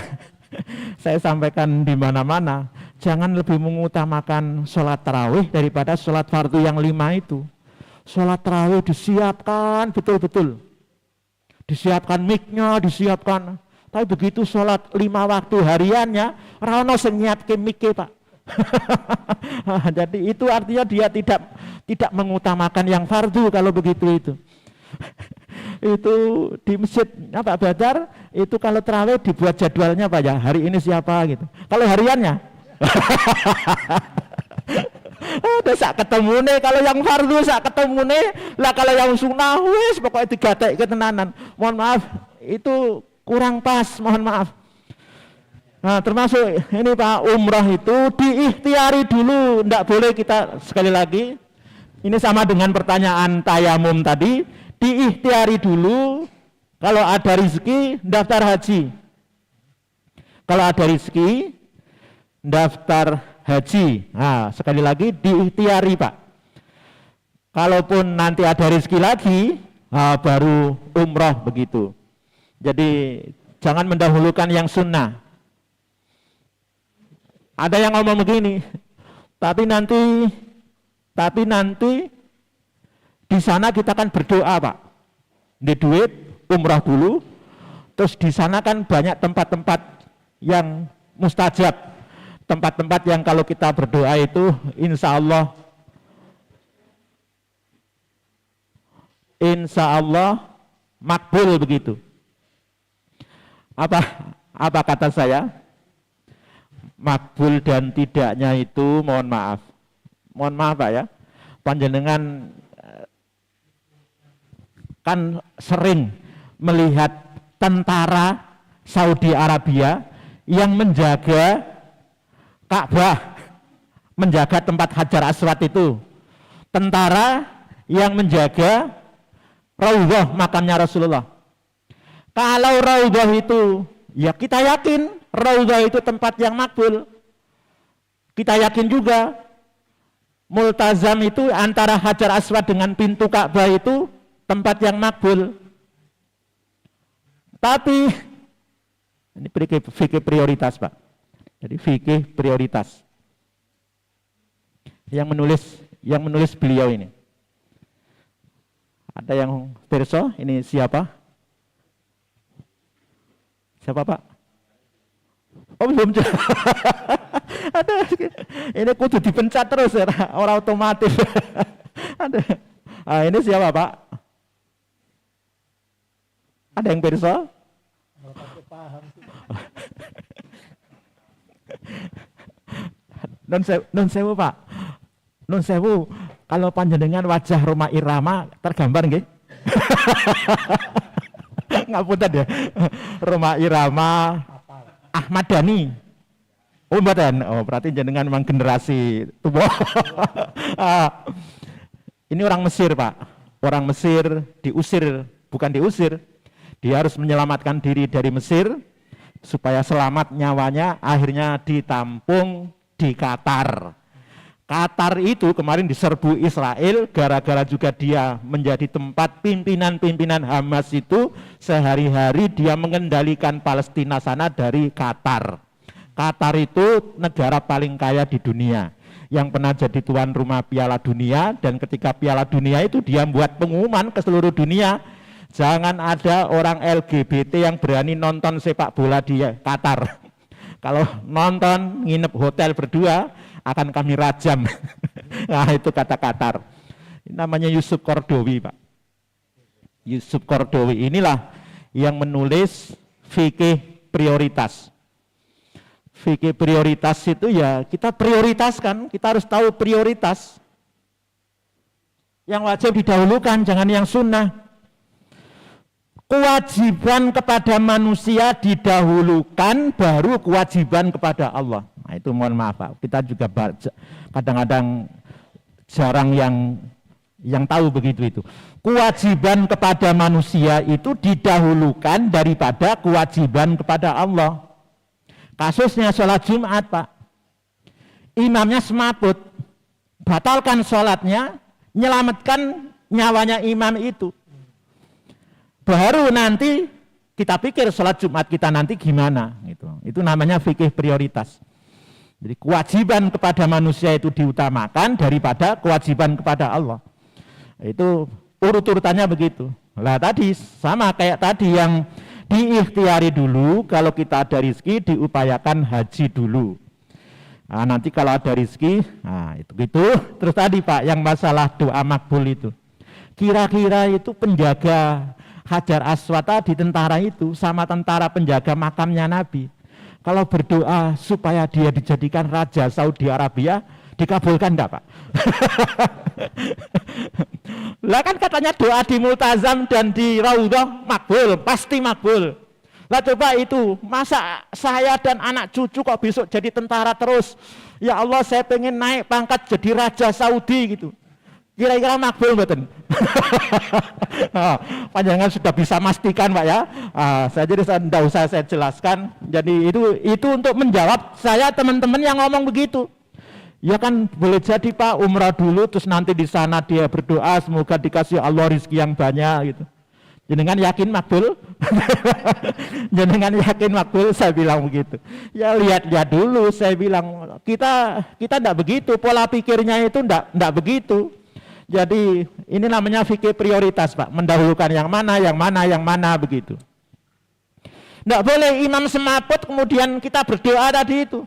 saya sampaikan di mana-mana. Jangan lebih mengutamakan sholat tarawih daripada sholat fardu yang 5 itu. Sholat tarawih disiapkan betul-betul. Disiapkan mic-nya, disiapkan. Tapi begitu sholat 5 waktu hariannya, rano sing nyiapke mic-e Pak. Jadi itu artinya dia tidak mengutamakan yang fardu kalau begitu itu. Itu di masjid Pak Badar itu kalau terawih dibuat jadwalnya Pak ya, hari ini siapa gitu. Kalau hariannya udah sak ketemu nih, kalau yang fardu sak ketemu nih lah, kalau yang sunnah wis pokoknya digatek ketenanan. Mohon maaf itu kurang pas, mohon maaf. Nah termasuk ini Pak, umrah itu diikhtiari dulu, ndak boleh kita, sekali lagi ini sama dengan pertanyaan tayamum tadi, diikhtiari dulu. Kalau ada rezeki daftar haji, kalau ada rezeki daftar haji. Nah sekali lagi diikhtiari Pak. Kalaupun nanti ada rezeki lagi, baru umrah begitu. Jadi jangan mendahulukan yang sunnah. Ada yang ngomong begini, tapi nanti di sana kita kan berdoa Pak, di duit umrah dulu, terus di sana kan banyak tempat-tempat yang mustajab, tempat-tempat yang kalau kita berdoa itu insya Allah makbul begitu. Apa kata saya? Makbul dan tidaknya itu mohon maaf Pak ya, panjenengan kan sering melihat tentara Saudi Arabia yang menjaga Ka'bah, menjaga tempat Hajar Aswad itu, tentara yang menjaga Raudhah makamnya Rasulullah. Kalau Raudhah itu, ya kita yakin Raudhah itu tempat yang makbul. Kita yakin juga Multazam itu antara Hajar Aswad dengan pintu Ka'bah itu tempat yang makbul. Tapi ini fikih prioritas Pak. Jadi fikih prioritas. Yang menulis beliau ini. Ada yang perso, ini siapa? Siapa Pak? Oh belum. Ada, ini kudu dipencet terus ya, orang otomatis. Ada. Ini siapa Pak? Ada yang perso? Non sewu Pak. Non sewu, kalau panjenengan wajah Roma Irama tergambar nggih? Ngapunten ya. Roma Irama Ahmad Dhani. Oh mboten. Oh berarti jenengan memang generasi tua. Ini orang Mesir Pak. Orang Mesir bukan diusir. Dia harus menyelamatkan diri dari Mesir supaya selamat nyawanya, akhirnya ditampung di Qatar. Qatar itu kemarin diserbu Israel gara-gara juga dia menjadi tempat pimpinan-pimpinan Hamas itu sehari-hari dia mengendalikan Palestina sana dari Qatar. Qatar itu negara paling kaya di dunia yang pernah jadi tuan rumah Piala Dunia, dan ketika Piala Dunia itu dia buat pengumuman ke seluruh dunia, jangan ada orang LGBT yang berani nonton sepak bola di Qatar. Kalau nonton nginep hotel berdua akan kami rajam. Nah itu kata Qatar. Namanya Yusuf Qaradawi Pak. Yusuf Qaradawi inilah yang menulis fikih prioritas. Fikih prioritas itu ya kita prioritaskan, kita harus tahu prioritas. Yang wajib didahulukan, jangan yang sunnah. Kewajiban kepada manusia didahulukan, baru kewajiban kepada Allah. Nah itu mohon maaf Pak, kita juga kadang-kadang jarang yang tahu begitu itu. Kewajiban kepada manusia itu didahulukan daripada kewajiban kepada Allah. Kasusnya sholat Jumat Pak, imamnya semaput, batalkan sholatnya, menyelamatkan nyawanya imam itu. Baru nanti kita pikir sholat Jumat kita nanti gimana gitu. Itu namanya fikih prioritas. Jadi kewajiban kepada manusia itu diutamakan daripada kewajiban kepada Allah. Itu urut-urutannya begitu. Lah tadi sama kayak tadi yang diikhtiari dulu, kalau kita ada rezeki diupayakan haji dulu. Nanti kalau ada rizki, itu gitu. Terus tadi Pak, yang masalah doa makbul itu, kira-kira itu penjaga Hajar Aswad di tentara itu sama tentara penjaga makamnya Nabi, kalau berdoa supaya dia dijadikan raja Saudi Arabia, dikabulkan enggak Pak? Lah kan katanya doa di Multazam dan di Raudhah makbul, pasti makbul. Lah coba itu, masa saya dan anak cucu kok besok jadi tentara terus? Ya Allah, saya pengen naik pangkat jadi raja Saudi gitu. Kira-kira makbul mboten? Panjangan sudah bisa pastikan Pak ya. Saya jadi tidak usah saya jelaskan. Jadi itu untuk menjawab saya teman-teman yang ngomong begitu. Ya kan boleh jadi Pak, umrah dulu terus nanti di sana dia berdoa semoga dikasih Allah rezeki yang banyak gitu. Jenengan yakin makbul? Jenengan yakin makbul? Saya bilang begitu. Ya lihat-lihat dulu, saya bilang kita tidak begitu, pola pikirnya itu tidak begitu. Jadi ini namanya fikih prioritas Pak, mendahulukan yang mana begitu. Tidak boleh imam semaput kemudian kita berdoa tadi itu.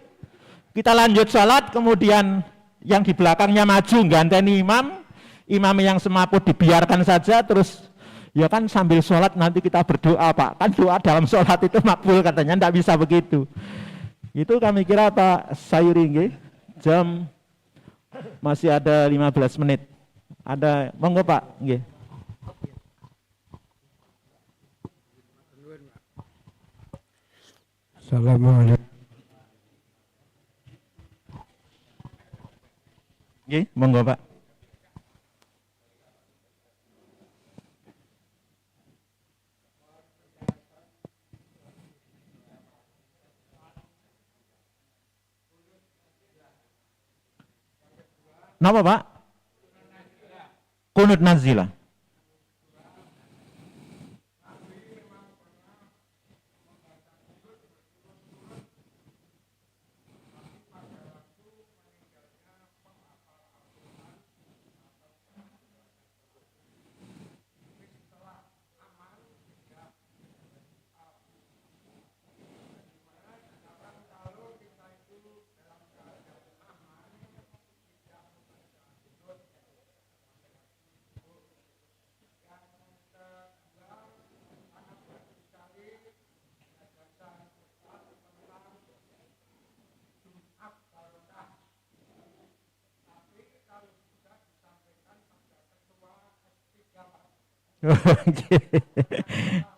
Kita lanjut sholat kemudian yang di belakangnya maju ganteni imam yang semaput dibiarkan saja terus. Ya kan sambil sholat nanti kita berdoa Pak, kan doa dalam sholat itu makbul katanya, tidak bisa begitu. Itu kami kira Pak Sayuri, jam masih ada 15 menit. Ada, monggo Pak. Nggih. Assalamualaikum. Nggih, monggo Pak. Napa Pak? Kunut nazilah.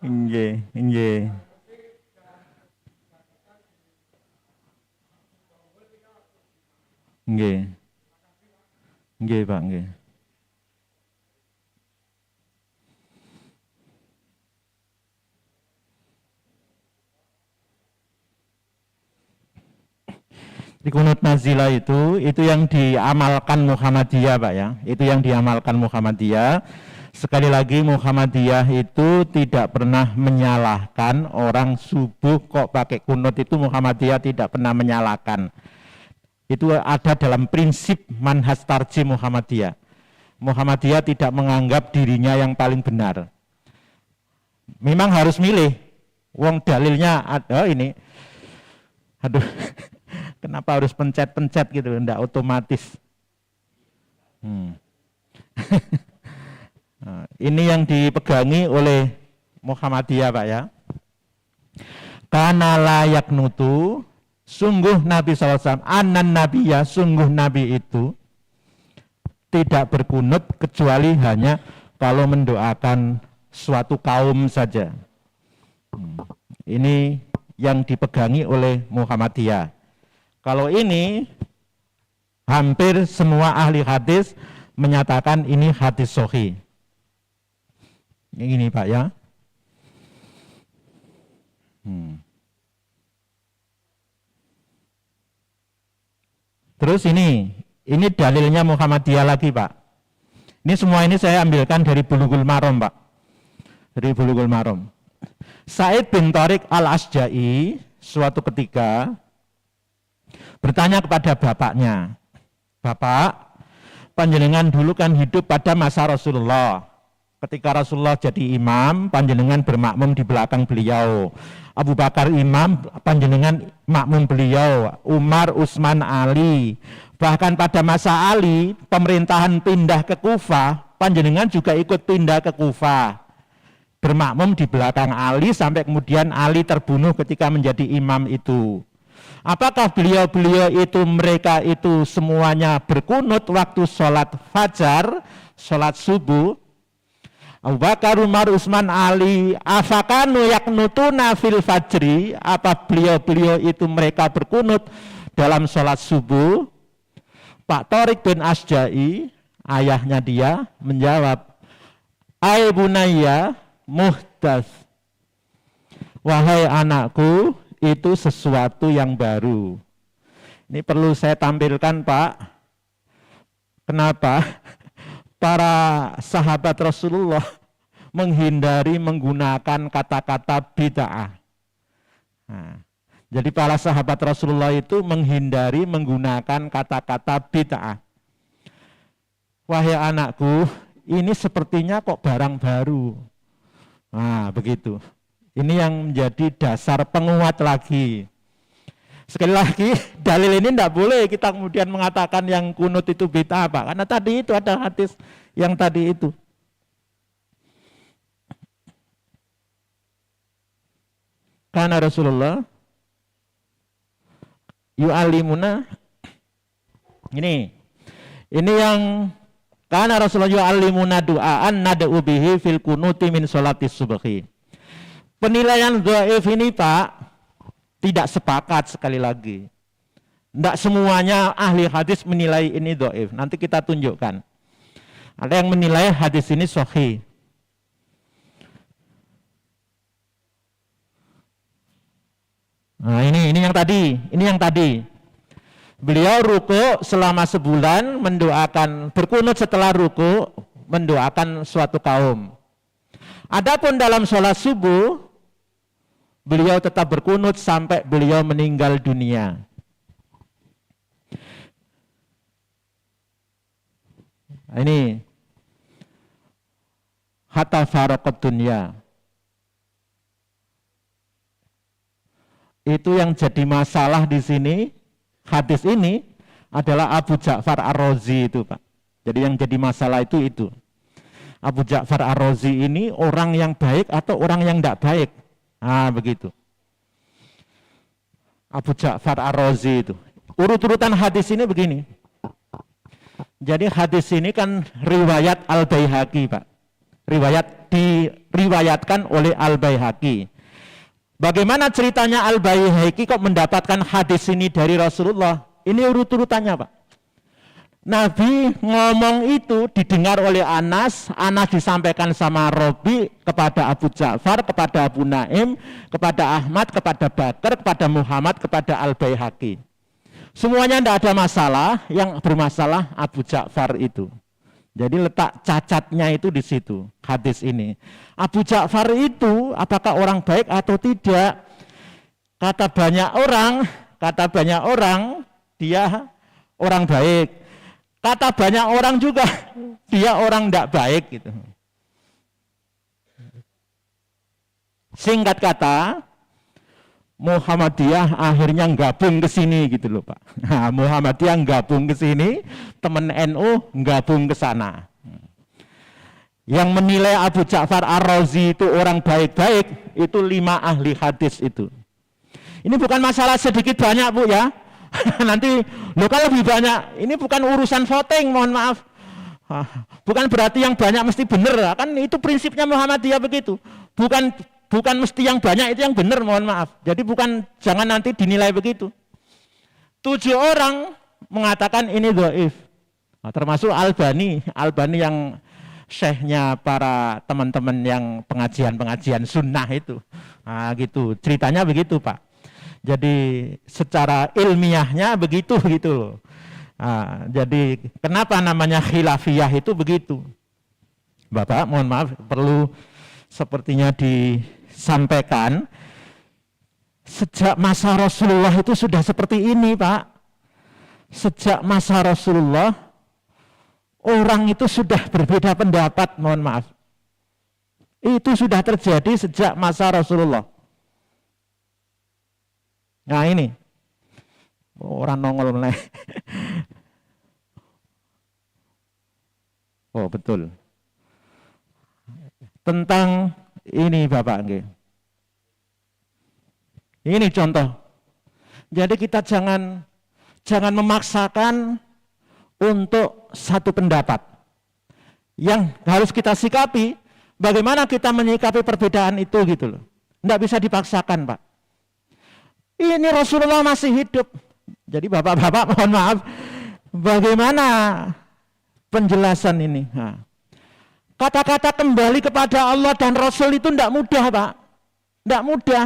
Nggih, nggih. Nggih. Nggih, Pak, nggih. Di kunut nazilah itu yang diamalkan Muhammadiyah Pak ya, itu yang diamalkan Muhammadiyah. Sekali lagi Muhammadiyah itu tidak pernah menyalahkan orang subuh kok pakai kunut, itu Muhammadiyah tidak pernah menyalahkan. Itu ada dalam prinsip manhaj tarjih Muhammadiyah. Muhammadiyah tidak menganggap dirinya yang paling benar. Memang harus milih. Wong dalilnya ada ini. Aduh. Kenapa harus pencet-pencet gitu, enggak otomatis. Nah, ini yang dipegangi oleh Muhammadiyah Pak ya. Karena layak nutu, sungguh Nabi SAW, anan Nabiya, sungguh Nabi itu tidak berkunut kecuali hanya kalau mendoakan suatu kaum saja. Ini yang dipegangi oleh Muhammadiyah. Kalau ini hampir semua ahli hadis menyatakan ini hadis sahih. Ini Pak ya. Terus ini dalilnya Muhammadiyah lagi Pak. Ini semua ini saya ambilkan dari Bulughul Maram Pak. Dari Bulughul Maram. Sa'id bin Tariq al-Asja'i suatu ketika bertanya kepada bapaknya, "Bapak, panjenengan dulu kan hidup pada masa Rasulullah. Ketika Rasulullah jadi imam, panjenengan bermakmum di belakang beliau. Abu Bakar imam, panjenengan makmum beliau. Umar, Utsman, Ali. Bahkan pada masa Ali, pemerintahan pindah ke Kufah, panjenengan juga ikut pindah ke Kufah. Bermakmum di belakang Ali sampai kemudian Ali terbunuh ketika menjadi imam itu. Apakah beliau-beliau itu, mereka itu semuanya berkunut waktu sholat fajar, sholat subuh? Abu Bakar, Umar, Utsman, Ali, afakanu yaknutuna fil fajri, apa beliau-beliau itu mereka berkunut dalam sholat subuh? Pak Tariq bin Asja'i, ayahnya dia, menjawab, "Ai bunayya muhdas." Wahai anakku, itu sesuatu yang baru. Ini perlu saya tampilkan, Pak. Kenapa? Para sahabat Rasulullah menghindari menggunakan kata-kata bid'ah. Nah, jadi para sahabat Rasulullah itu menghindari menggunakan kata-kata bid'ah. Wahai anakku, ini sepertinya kok barang baru. Nah, begitu. Ini yang menjadi dasar penguat lagi. Sekali lagi, dalil ini tidak boleh kita kemudian mengatakan yang kunut itu bid'ah, Pak. Karena tadi itu ada hadis yang tadi itu. Karena Rasulullah yu'allimuna, ini yang karena Rasulullah yu'allimuna du'aan nad'u bihi fil kunuti min sholatis subhi. Penilaian dhaif ini, Pak, tidak sepakat sekali lagi. Tidak semuanya ahli hadis menilai ini dhaif. Nanti kita tunjukkan. Ada yang menilai hadis ini sahih. Nah, ini yang tadi. Beliau ruku selama sebulan, mendoakan, berkunut setelah ruku, mendoakan suatu kaum. Adapun dalam sholat subuh, beliau tetap berkunut sampai beliau meninggal dunia. Ini hatta faraqat dunya. Itu yang jadi masalah di sini, hadis ini adalah Abu Ja'far Ar-Razi itu, Pak. Jadi yang jadi masalah itu. Abu Ja'far Ar-Razi ini orang yang baik atau orang yang tidak baik? Nah, begitu. Abu Ja'far Ar-Razi itu. Urut-urutan hadis ini begini. Jadi hadis ini kan riwayat Al-Baihaqi, Pak. Diriwayatkan oleh Al-Baihaqi. Bagaimana ceritanya Al-Baihaqi kok mendapatkan hadis ini dari Rasulullah? Ini urut-urutannya, Pak. Nabi ngomong itu didengar oleh Anas disampaikan sama Robi, kepada Abu Ja'far, kepada Abu Naim, kepada Ahmad, kepada Bakar, kepada Muhammad, kepada Al-Baihaqi. Semuanya tidak ada masalah, yang bermasalah Abu Ja'far itu. Jadi letak cacatnya itu di situ, hadis ini. Abu Ja'far itu apakah orang baik atau tidak? Kata banyak orang dia orang baik. Kata banyak orang juga dia orang tidak baik gitu. Singkat kata, Muhammadiyah akhirnya gabung ke sini gitu loh, Pak. Nah, Muhammadiyah gabung ke sini, teman NU gabung ke sana. Yang menilai Abu Ja'far Ar-Razi itu orang baik-baik itu 5 ahli hadis itu. Ini bukan masalah sedikit banyak, Bu, ya. Nanti lo kalau lebih banyak, ini bukan urusan voting, mohon maaf. Bukan berarti yang banyak mesti benar, kan itu prinsipnya Muhammadiyah begitu. Bukan mesti yang banyak itu yang benar, mohon maaf. Jadi jangan nanti dinilai begitu. 7 orang mengatakan ini dhaif. Nah, termasuk Albani yang syekhnya para teman-teman yang pengajian sunnah itu. Nah, gitu. Ceritanya begitu, Pak. Jadi secara ilmiahnya begitu gitu loh. Nah, jadi kenapa namanya khilafiyah itu begitu? Bapak, mohon maaf, perlu sepertinya disampaikan. Sejak masa Rasulullah itu sudah seperti ini, Pak. Sejak masa Rasulullah, orang itu sudah berbeda pendapat, mohon maaf. Itu sudah terjadi sejak masa Rasulullah. Nah ini, orang nongol meneh. Oh betul. Tentang ini Bapak nggih. Ini contoh. Jadi kita jangan memaksakan untuk satu pendapat. Yang harus kita sikapi, bagaimana kita menyikapi perbedaan itu gitu loh. Tidak bisa dipaksakan Pak. Ini Rasulullah masih hidup. Jadi bapak-bapak mohon maaf, bagaimana penjelasan ini? Kata-kata kembali kepada Allah dan Rasul itu tidak mudah Pak. Tidak mudah.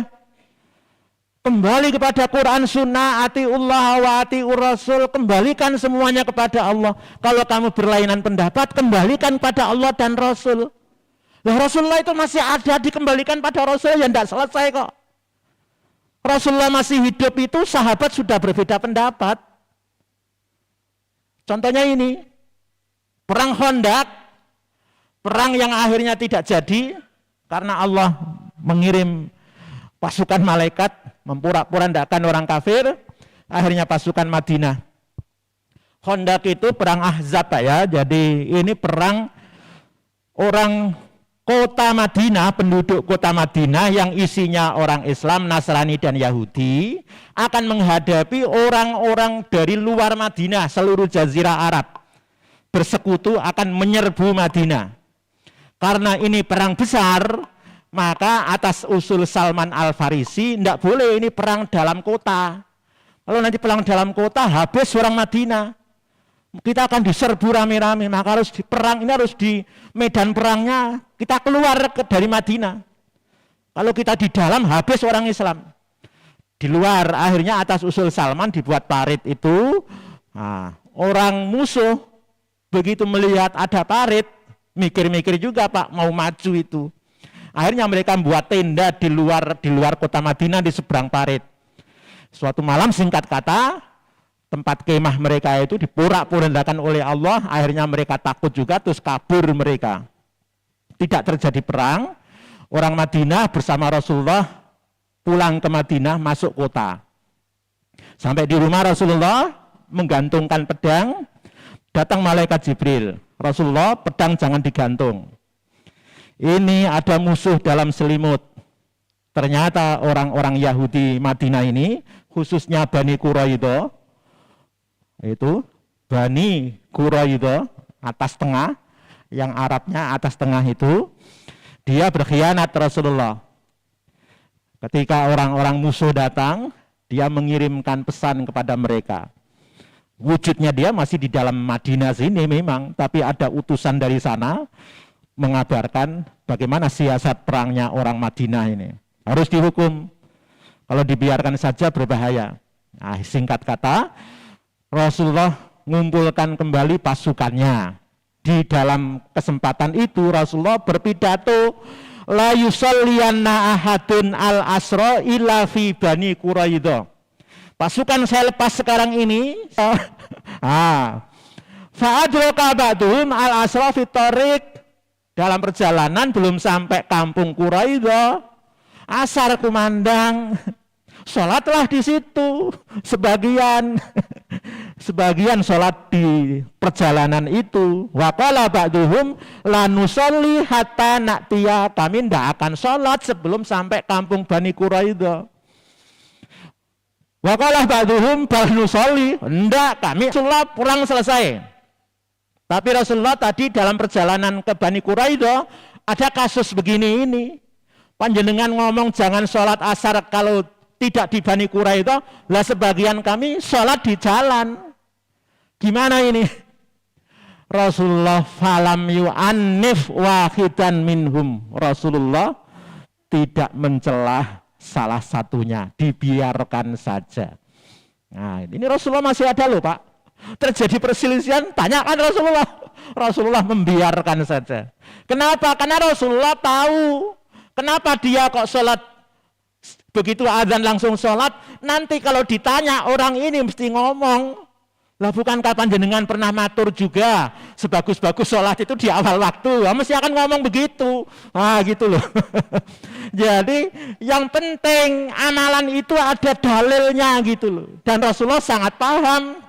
Kembali kepada Quran Sunnah, atiullah wa atiur Rasul, kembalikan semuanya kepada Allah. Kalau kamu berlainan pendapat, kembalikan pada Allah dan Rasul. Nah, Rasulullah itu masih ada, dikembalikan pada Rasul, ya tidak selesai kok. Rasulullah masih hidup itu, sahabat sudah berbeda pendapat. Contohnya ini, perang Khandaq, perang yang akhirnya tidak jadi, karena Allah mengirim pasukan malaikat, memporak-porandakan orang kafir, akhirnya pasukan Madinah. Khandaq itu perang Ahzab ya, jadi ini perang orang kota Madinah, penduduk kota Madinah yang isinya orang Islam, Nasrani dan Yahudi akan menghadapi orang-orang dari luar Madinah, seluruh jazirah Arab bersekutu akan menyerbu Madinah. Karena ini perang besar, maka atas usul Salman Al-Farisi tidak boleh ini perang dalam kota. Kalau nanti perang dalam kota habis orang Madinah, kita akan diserbu rame-rame, maka harus perang ini harus di medan perangnya kita keluar dari Madinah. Kalau kita di dalam habis orang Islam. Di luar akhirnya atas usul Salman dibuat parit itu. Nah, orang musuh begitu melihat ada parit, mikir-mikir juga Pak mau maju itu. Akhirnya mereka membuat tenda di luar kota Madinah di seberang parit. Suatu malam singkat kata, tempat kemah mereka itu diporak-porandakan oleh Allah, akhirnya mereka takut juga terus kabur mereka. Tidak terjadi perang, orang Madinah bersama Rasulullah pulang ke Madinah masuk kota. Sampai di rumah Rasulullah menggantungkan pedang, datang malaikat Jibril. Rasulullah, pedang jangan digantung. Ini ada musuh dalam selimut. Ternyata orang-orang Yahudi Madinah ini, khususnya Bani Quraidah, itu Bani Quraidah atas tengah, yang Arabnya atas tengah itu, dia berkhianat Rasulullah. Ketika orang-orang musuh datang, dia mengirimkan pesan kepada mereka. Wujudnya dia masih di dalam Madinah sini memang, tapi ada utusan dari sana mengabarkan bagaimana siasat perangnya orang Madinah ini. Harus dihukum. Kalau dibiarkan saja berbahaya. Nah, singkat kata, Rasulullah mengumpulkan kembali pasukannya. Di dalam kesempatan itu Rasulullah berpidato, la yusalliyanna ahadun al-asra illa fi Bani Quraidah. Pasukan saya lepas sekarang ini, fa'adraka ba'duhum al-asra fi tariq. Dalam perjalanan belum sampai kampung Quraidah, asar kumandang, sholatlah di situ. Sebagian sholat di perjalanan itu. Wa qala ba'duhum la nusalli hatta na'tiya, kami tidak akan sholat sebelum sampai kampung Bani Quraidah. Wa qala ba'duhum bal nusalli, enggak, kami sholat pulang selesai. Tapi Rasulullah tadi dalam perjalanan ke Bani Quraidah ada kasus begini ini. Panjenengan ngomong jangan sholat asar kalau tidak di Bani Quraidah, lah sebagian kami sholat di jalan. Gimana ini? Rasulullah falam yu'annif wahidan minhum. Rasulullah tidak mencelah salah satunya, dibiarkan saja. Nah, ini Rasulullah masih ada loh Pak. Terjadi perselisihan, tanyakan Rasulullah. Rasulullah membiarkan saja. Kenapa? Karena Rasulullah tahu. Kenapa dia kok sholat begitu azan langsung sholat? Nanti kalau ditanya orang ini mesti ngomong, Lah bukankah panjenengan pernah matur juga sebagus-bagus sholat itu di awal waktu? Mesti akan ngomong begitu. Gitu loh. Jadi yang penting amalan itu ada dalilnya gitu loh. Dan Rasulullah sangat paham.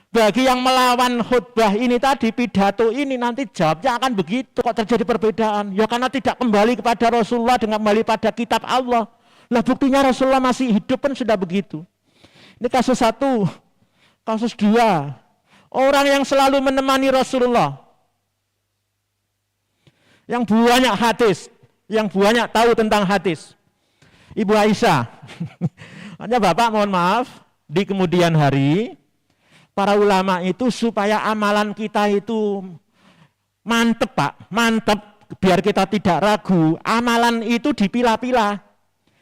Bagi yang melawan khutbah ini tadi, pidato ini nanti jawabnya akan begitu. Kok terjadi perbedaan? Ya karena tidak kembali kepada Rasulullah dengan kembali pada kitab Allah. Lah buktinya Rasulullah masih hidup pun sudah begitu. Ini kasus satu. Kasus dua, orang yang selalu menemani Rasulullah, yang banyak hadis, yang banyak tahu tentang hadis, Ibu Aisyah. Hanya Bapak mohon maaf, di kemudian hari, para ulama itu supaya amalan kita itu mantep Pak, mantep, biar kita tidak ragu, amalan itu dipilah-pilah.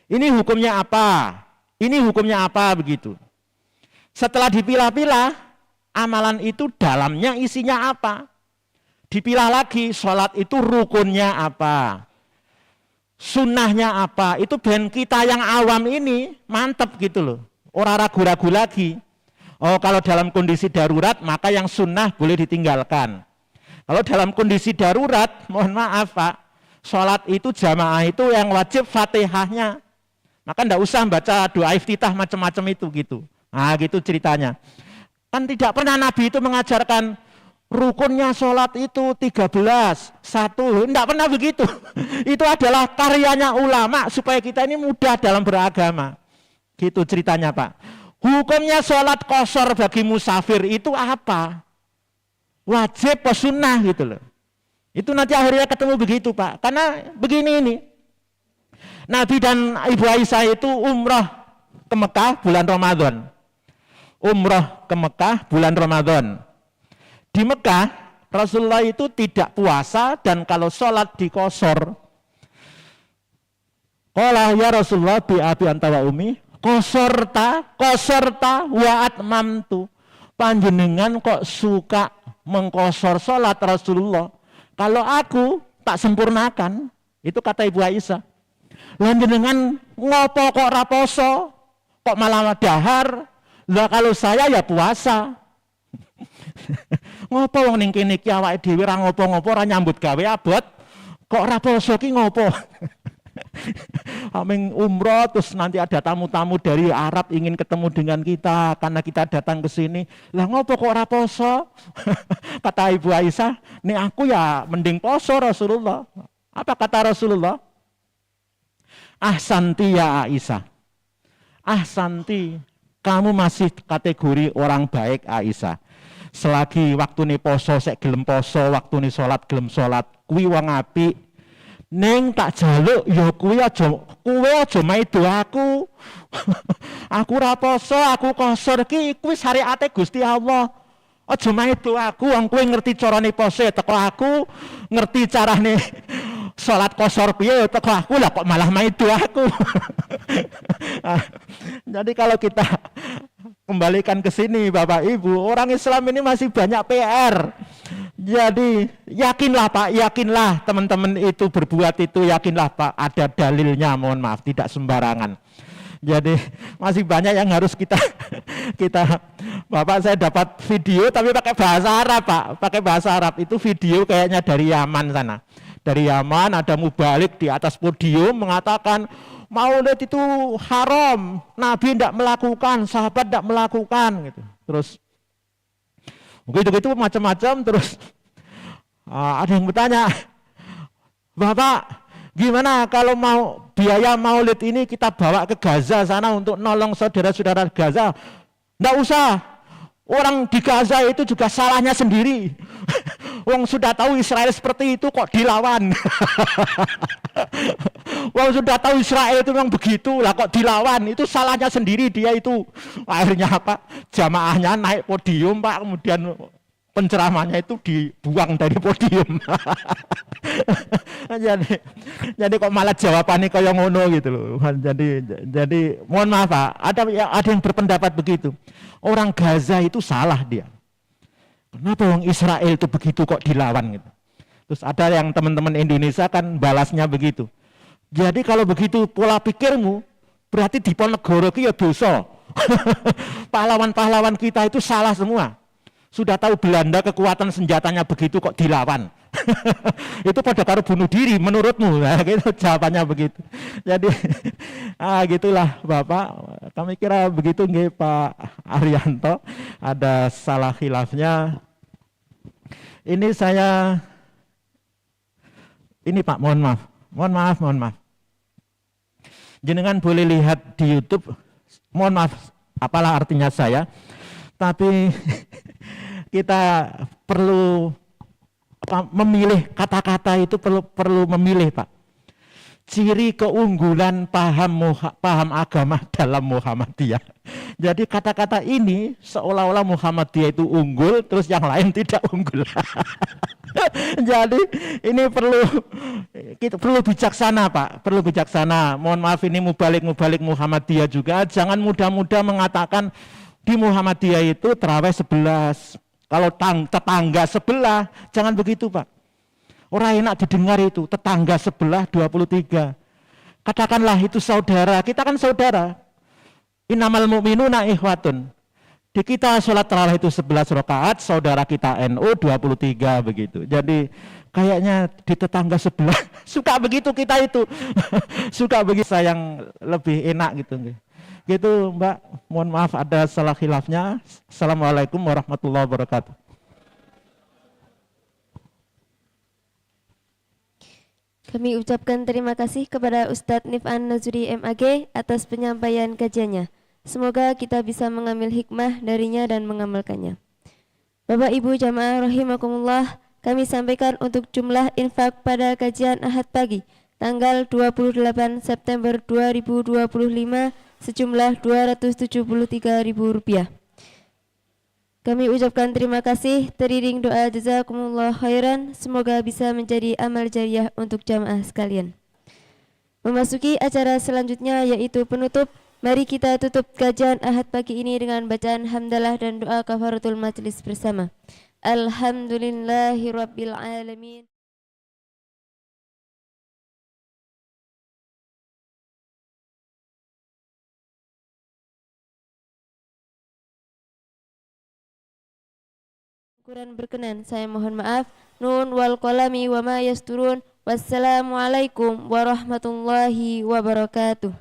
Ini hukumnya apa? Ini hukumnya apa begitu. Setelah dipilah-pilah, amalan itu dalamnya isinya apa? Dipilah lagi, sholat itu rukunnya apa? Sunnahnya apa? Itu ben kita yang awam ini mantep gitu loh. Orang ragu-ragu lagi. Oh kalau dalam kondisi darurat, maka yang sunnah boleh ditinggalkan. Kalau dalam kondisi darurat, mohon maaf Pak, sholat itu jamaah itu yang wajib Fatihahnya. Maka enggak usah baca doa iftitah macam-macam itu gitu. Gitu ceritanya. Kan tidak pernah Nabi itu mengajarkan rukunnya sholat itu 13, 1. Tidak pernah begitu. Itu adalah karyanya ulama supaya kita ini mudah dalam beragama. Gitu ceritanya Pak. Hukumnya sholat qashar bagi musafir itu apa? Wajib atau sunnah gitu loh. Itu nanti akhirnya ketemu begitu Pak. Karena begini ini. Nabi dan Ibu Aisyah itu umrah ke Mekah bulan Ramadan. Umrah ke Mekah bulan Ramadan. Di Mekah Rasulullah itu tidak puasa dan kalau sholat di qashar. Qala ya Rasulullah bi abi anta wa umi qasharta wa atmamtu. Panjenengan kok suka mengqashar sholat Rasulullah. Kalau aku tak sempurnakan. Itu kata Ibu Aisyah. Panjenengan ngopo kok raposo? Kok malah dahar? Lah kalau saya ya puasa. Ngopo wong ning kene iki awake dhewe ora ngopo-ngopo ora nyambut gawe abot. Kok ora poso ki ngopo? Aming umroh terus nanti ada tamu-tamu dari Arab ingin ketemu dengan kita karena kita datang ke sini. Lah ngopo kok ora poso? Kata Ibu Aisyah, "Nek aku ya mending poso Rasulullah." Apa kata Rasulullah? Ahsanti ya Aisyah. Ahsanti. Kamu masih kategori orang baik Aisyah. Selagi waktu ini poso sek gelem poso, waktu ini sholat gelem sholat, kuwi wong apik. Ning tak jaluk ya kuwi aja maido aku. Aku ra poso, aku qashar ki kuwi syariate Gusti Allah. Aja maido aku, wong kowe ngerti carane poso teko aku, ngerti carane sholat qashar piye teko aku lah kok malah maido aku. Jadi kalau kita kembalikan ke sini Bapak Ibu, orang Islam ini masih banyak PR. Jadi yakinlah Pak, yakinlah teman-teman itu berbuat itu, yakinlah Pak ada dalilnya, mohon maaf tidak sembarangan. Jadi masih banyak yang harus kita Bapak saya dapat video tapi pakai bahasa Arab Pak, pakai bahasa Arab itu video kayaknya dari Yaman sana. Dari Yaman ada mubalik di atas podium mengatakan Maulid itu haram, Nabi tidak melakukan, sahabat tidak melakukan gitu. Terus begitu macam-macam terus ada yang bertanya, Bapak gimana kalau mau biaya Maulid ini kita bawa ke Gaza sana untuk nolong saudara-saudara Gaza? Tidak usah, orang di Gaza itu juga salahnya sendiri. Wong sudah tahu Israel seperti itu kok dilawan. Wong sudah tahu Israel itu memang begitu lah kok dilawan, itu salahnya sendiri dia itu. Akhirnya apa? Jamaahnya naik podium Pak, kemudian penceramahnya itu dibuang dari podium. jadi kok malah jawabannya kayak ngono gitu loh. Jadi mohon maaf Pak, ada yang berpendapat begitu. Orang Gaza itu salah dia. Kenapa orang Israel itu begitu kok dilawan gitu. Terus ada yang teman-teman Indonesia kan balasnya begitu. Jadi kalau begitu pola pikirmu, berarti Diponegoro ki ya dosa. Pahlawan-pahlawan kita itu salah semua. Sudah tahu Belanda kekuatan senjatanya begitu kok dilawan. Itu pada karo bunuh diri menurutmu. Nah, gitu jawabannya begitu. Jadi gitulah Bapak. Kami kira begitu nggih Pak Arianto. Ada salah khilafnya. Ini Pak, mohon maaf. Jenengan boleh lihat di YouTube. Mohon maaf, apalah artinya saya. Tapi kita perlu memilih kata-kata itu perlu memilih Pak. Ciri keunggulan paham agama dalam Muhammadiyah. Jadi kata-kata ini seolah-olah Muhammadiyah itu unggul, terus yang lain tidak unggul. Jadi ini kita perlu bijaksana Pak, perlu bijaksana. Mohon maaf ini mubalik Muhammadiyah juga. Jangan mudah-mudah mengatakan di Muhammadiyah itu terawih 11. Kalau tetangga sebelah, jangan begitu Pak. Orang enak didengar itu, tetangga sebelah 23. Katakanlah itu saudara, kita kan saudara. Innamal mu'minuna ikhwatun. Di kita sholat tarawih itu 11 rakaat, saudara kita NU 23 begitu. Jadi kayaknya di tetangga sebelah suka begitu kita itu. Suka begitu yang lebih enak gitu. Gitu Mbak, mohon maaf ada salah khilafnya. Assalamualaikum warahmatullahi wabarakatuh. Kami ucapkan terima kasih kepada Ustadz Nif An-Nazuri MAG atas penyampaian kajiannya. Semoga kita bisa mengambil hikmah darinya dan mengamalkannya. Bapak Ibu jamaah rahimakumullah, kami sampaikan untuk jumlah infak pada kajian Ahad pagi tanggal 28 September 2025 sejumlah Rp273.000. Kami ucapkan terima kasih, teriring doa jazakumullah khairan, semoga bisa menjadi amal jariah untuk jamaah sekalian. Memasuki acara selanjutnya yaitu penutup, mari kita tutup kajian Ahad pagi ini dengan bacaan hamdalah dan doa kafaratul majlis bersama. Alhamdulillahirabbil alamin. Kurang berkenan, saya mohon maaf. Nun wal qalami wa ma yasturun. Wassalamualaikum warahmatullahi wabarakatuh.